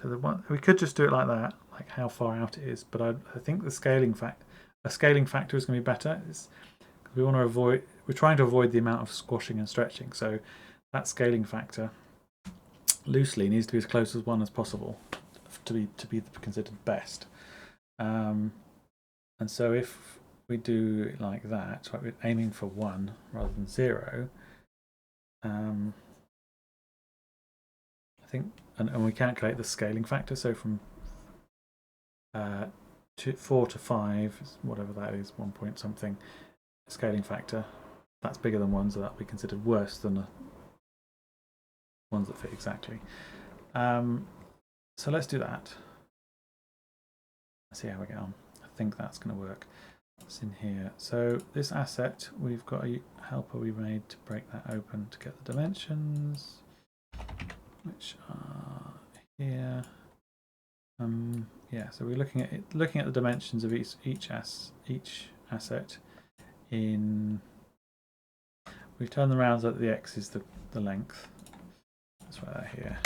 so we could just do it like that, like how far out it is. But I think a scaling factor is going to be better. We want to avoid. We're trying to avoid the amount of squashing and stretching. So that scaling factor loosely needs to be as close as 1 as possible to be considered best. And so if we do it like that, like we're aiming for 1 rather than 0. I think, and we calculate the scaling factor. So from 4 to 5, whatever that is, 1 point something scaling factor. That's bigger than 1, so that'll be considered worse than the ones that fit exactly. So let's do that. see how we get on. I think that's going to work. It's in here. So this asset, we've got a helper we made to break that open to get the dimensions, which are here. Yeah, so we're looking at it, looking at the dimensions of each asset. In we've turned them around so that the x is the length. That's why they're here.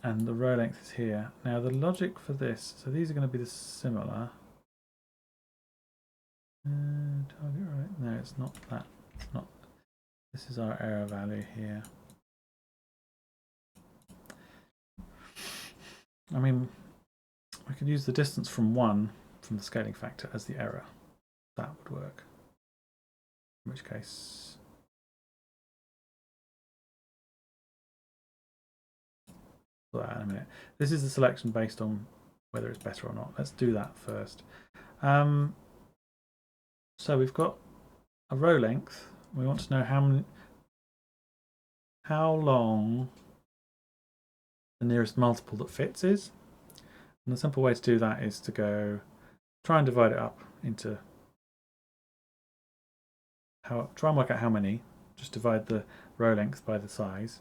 And the row length is here. Now the logic for this, so these are going to be the similar. Target right? No, it's not that. It's not. This is our error value here. I mean, we could use the distance from 1 from the scaling factor as the error. That would work. In which case, that in a minute. This is the selection based on whether it's better or not. Let's do that first. So we've got a row length. We want to know how long the nearest multiple that fits is. And the simple way to do that is to go try and divide it up into try and work out how many. Just divide the row length by the size.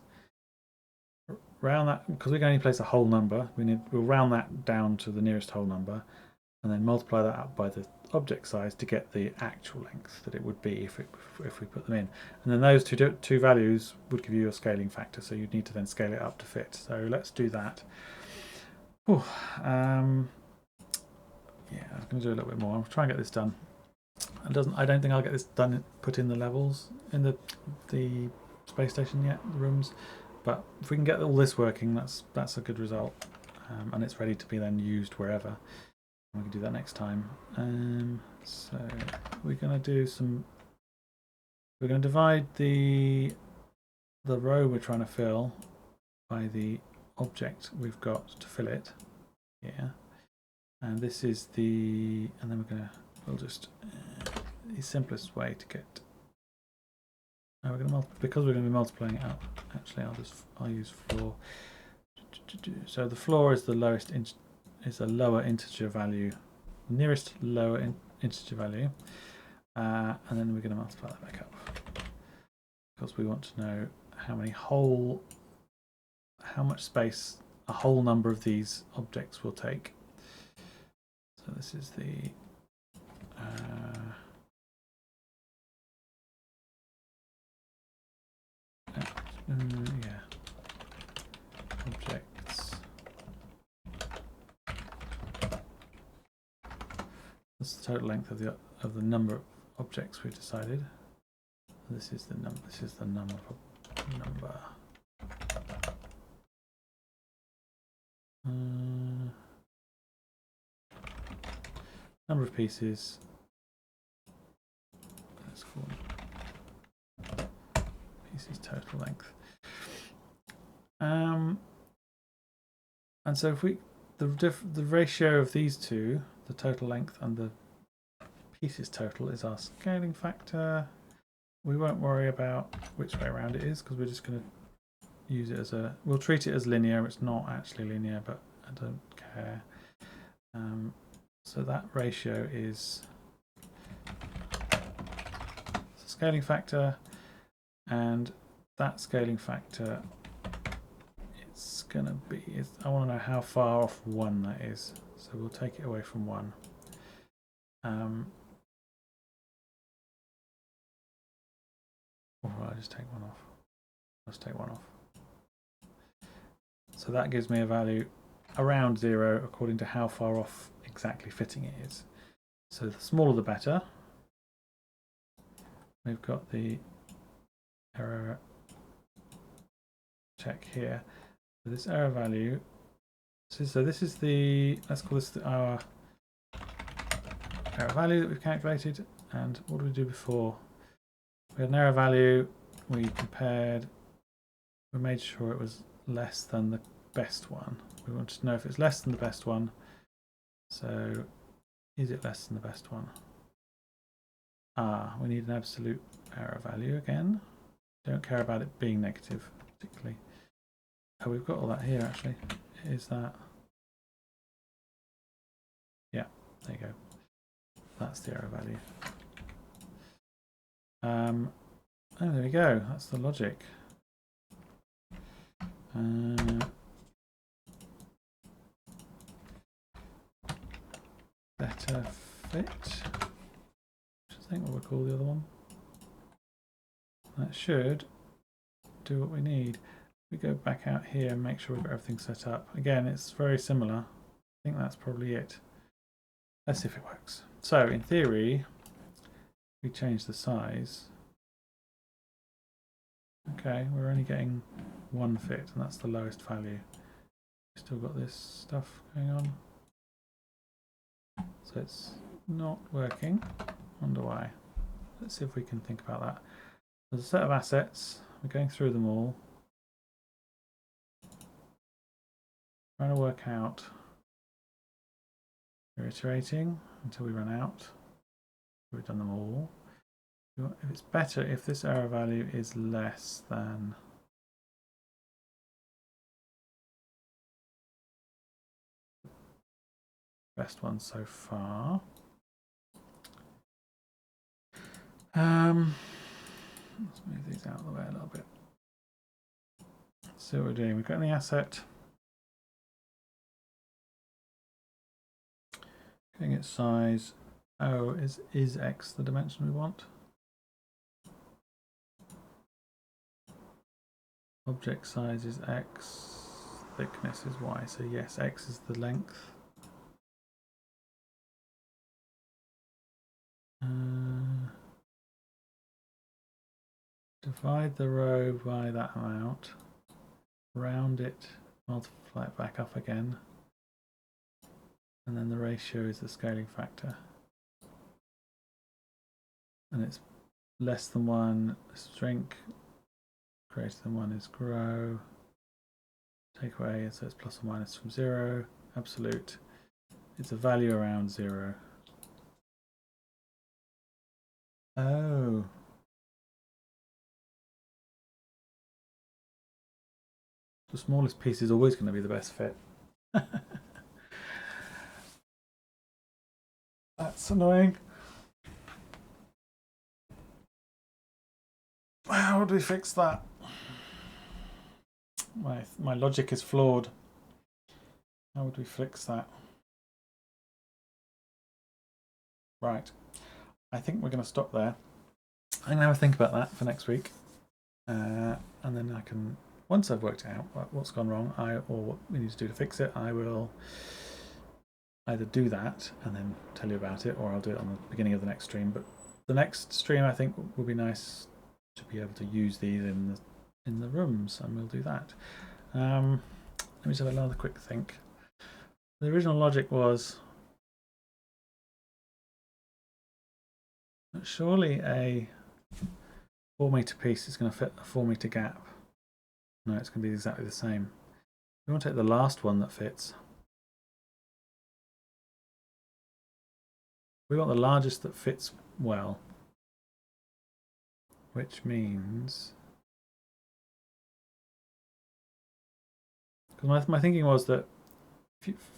Round that, because we can only place a whole number, we'll round that down to the nearest whole number, and then multiply that up by the object size to get the actual length that it would be if we put them in. And then those two values would give you your scaling factor, so you'd need to then scale it up to fit. So let's do that. Yeah, I was going to do a little bit more. I'll try and get this done. I don't think I'll get this done. Put in the levels in the space station yet, the rooms. But if we can get all this working, that's a good result, and it's ready to be then used wherever. We can do that next time. So we're going to do some. We're going to divide the row we're trying to fill by the object we've got to fill it here, and this is the. And then we'll just the simplest way to get. We're going to because we're going to be multiplying it up. Actually, I'll use floor. So the floor is the lowest is a lower integer value, nearest lower integer value, and then we're going to multiply that back up because we want to know how much space a whole number of these objects will take. So this is the yeah, objects. That's the total length of the number of objects we decided. This is the number. This is the number. Number of pieces. Let's call them pieces total length. And so if the ratio of these two, the total length and the pieces total, is our scaling factor. We won't worry about which way around it is because we're just going to use it as we'll treat it as linear. It's not actually linear, but I don't care. So that ratio is the scaling factor, and that scaling factor, it's going to be, I want to know how far off 1 that is. So we'll take it away from 1. Or I'll just take 1 off. Let's take 1 off. So that gives me a value around 0 according to how far off exactly fitting it is. So the smaller the better. We've got the error check here. So this error value. So this is let's call this our error value that we've calculated. And what did we do before? We had an error value. We made sure it was less than the best one. We wanted to know if it's less than the best one. So is it less than the best one? We need an absolute error value again. Don't care about it being negative particularly. Oh, we've got all that here actually. Is that? Yeah, there you go. That's the error value. Oh, there we go. That's the logic. Better fit, which I think what we'll call the other one. That should do what we need. We go back out here and make sure we've got everything set up. Again, it's very similar. I think that's probably it. Let's see if it works. So in theory, we change the size. Okay, we're only getting one fit, and that's the lowest value. Still got this stuff going on. So it's not working. Wonder why. Let's see if we can think about that. There's a set of assets. We're going through them all. Trying to work out. We're iterating until we run out. We've done them all. If it's better if this error value is less than best one so far. Let's move these out of the way a little bit. See what we're doing. We've got the asset. Getting its size. Oh, is X the dimension we want? Object size is X. Thickness is Y. So yes, X is the length. Divide the row by that amount. Round it. Multiply it back up again. And then the ratio is the scaling factor. And it's less than 1 shrink, greater than 1 is grow, take away, so it's plus or minus from 0, absolute, it's a value around 0. Oh. The smallest piece is always going to be the best fit. That's annoying. How would we fix that? My logic is flawed. How would we fix that? Right. I think we're going to stop there. I'm going to have a think about that for next week. And then I can, once I've worked out what's gone wrong or what we need to do to fix it, I will either do that and then tell you about it, or I'll do it on the beginning of the next stream. But the next stream, I think, will be nice to be able to use these in the rooms, and we'll do that. Let me just have another quick think. The original logic was that surely a 4 meter piece is going to fit a 4 meter gap. No, it's going to be exactly the same. We want to take the last one that fits. We want the largest that fits well, which means, because my thinking was that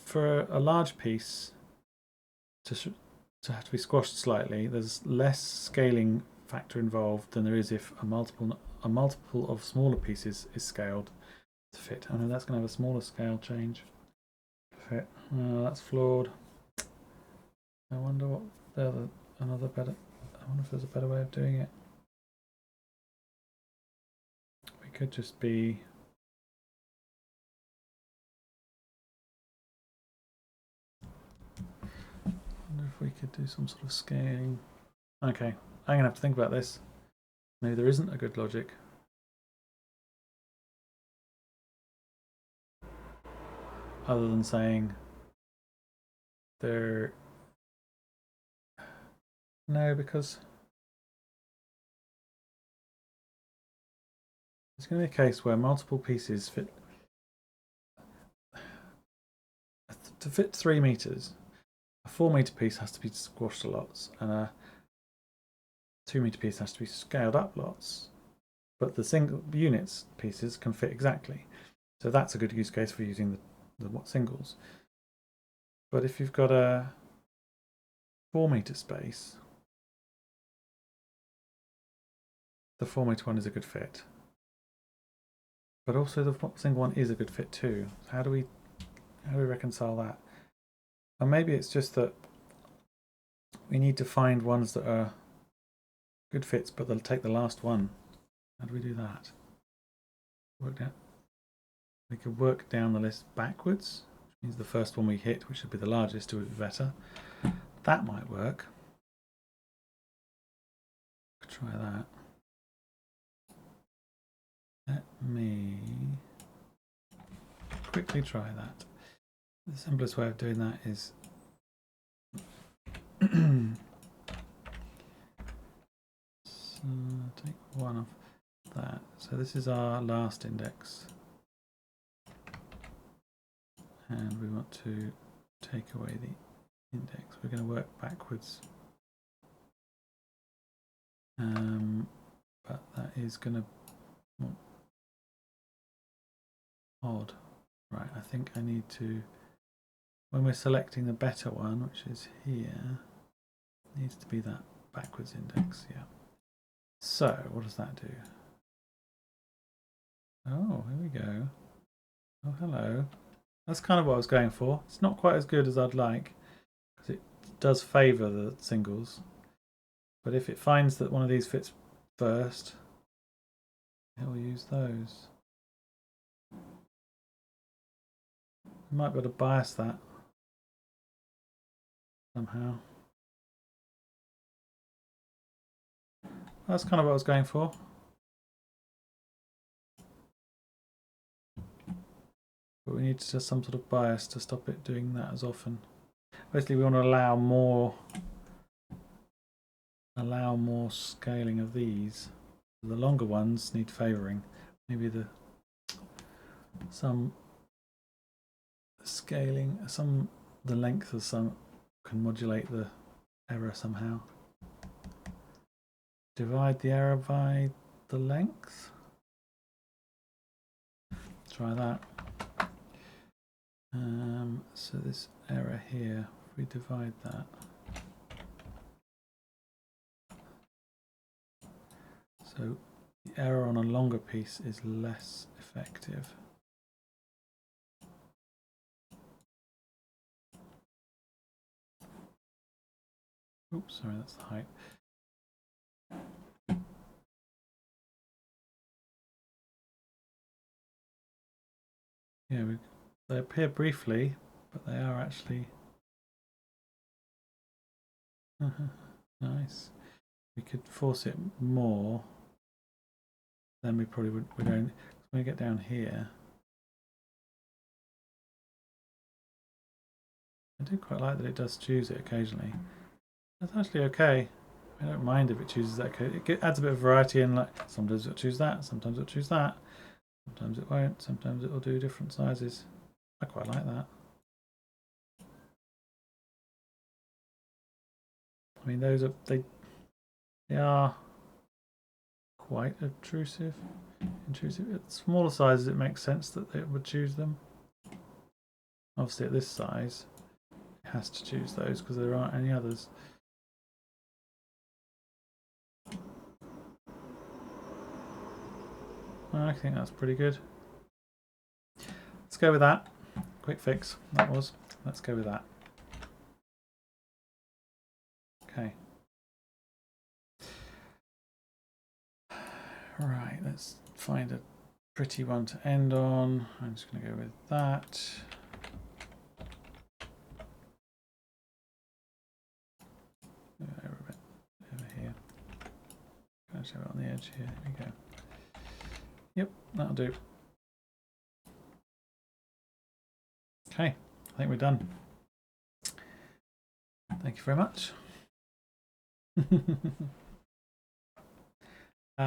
for a large piece to have to be squashed slightly, there's less scaling factor involved than there is if a multiple of smaller pieces is scaled to fit. I know that's going to have a smaller scale change to fit. That's flawed. I wonder what I wonder if there's a better way of doing it. We could just be if we could do some sort of scaling. Okay, I'm gonna have to think about this. Maybe there isn't a good logic. Other than saying there. No, because it's going to be a case where multiple pieces fit. To fit 3 meters, a 4 meter piece has to be squashed lots, and a 2 meter piece has to be scaled up lots. But the single units pieces can fit exactly. So that's a good use case for using the singles. But if you've got a 4-meter space, the 4-meter one is a good fit. But also the single one is a good fit too. So how do we reconcile that? And maybe it's just that we need to find ones that are good fits, but they'll take the last one. How do we do that? Work down. We could work down the list backwards, which means the first one we hit, which should be the largest, would be better. That might work. Try that. Let me quickly try that. The simplest way of doing that is so take one off that. So this is our last index. And we want to take away the index. We're going to work backwards. But that is going to odd. Right, I think I need to, when we're selecting the better one, which is here, it needs to be that backwards index, yeah. So, what does that do? Oh, here we go. Oh, hello. That's kind of what I was going for. It's not quite as good as I'd like, because it does favour the singles. But if it finds that one of these fits first, it will use those. We might be able to bias that somehow. That's kind of what I was going for. But we need just some sort of bias to stop it doing that as often. Basically, we want to allow more scaling of these. The longer ones need favouring. Maybe some scaling, the length of some can modulate the error somehow. Divide the error by the length. Try that. So this error here, if we divide that. So the error on a longer piece is less effective. Oops, sorry, that's the height. Yeah, they appear briefly, but they are actually nice. We could force it more. Then we probably would. We don't. When we get down here, I do quite like that it does choose it occasionally. That's actually okay. I don't mind if it chooses that. It adds a bit of variety in. Like sometimes it'll choose that, sometimes it'll choose that, sometimes it won't. Sometimes it will do different sizes. I quite like that. I mean, those are they are quite intrusive. At smaller sizes, it makes sense that it would choose them. Obviously, at this size, it has to choose those because there aren't any others. I think that's pretty good. Let's go with that. Quick fix, that was. Let's go with that. Okay. Right, let's find a pretty one to end on. I'm just going to go with that. Over a bit, over here. Can I show it on the edge here? Here we go. Yep, that'll do. Okay, I think we're done. Thank you very much.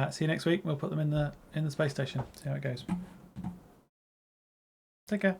See you next week. We'll put them in the space station. See how it goes. Take care.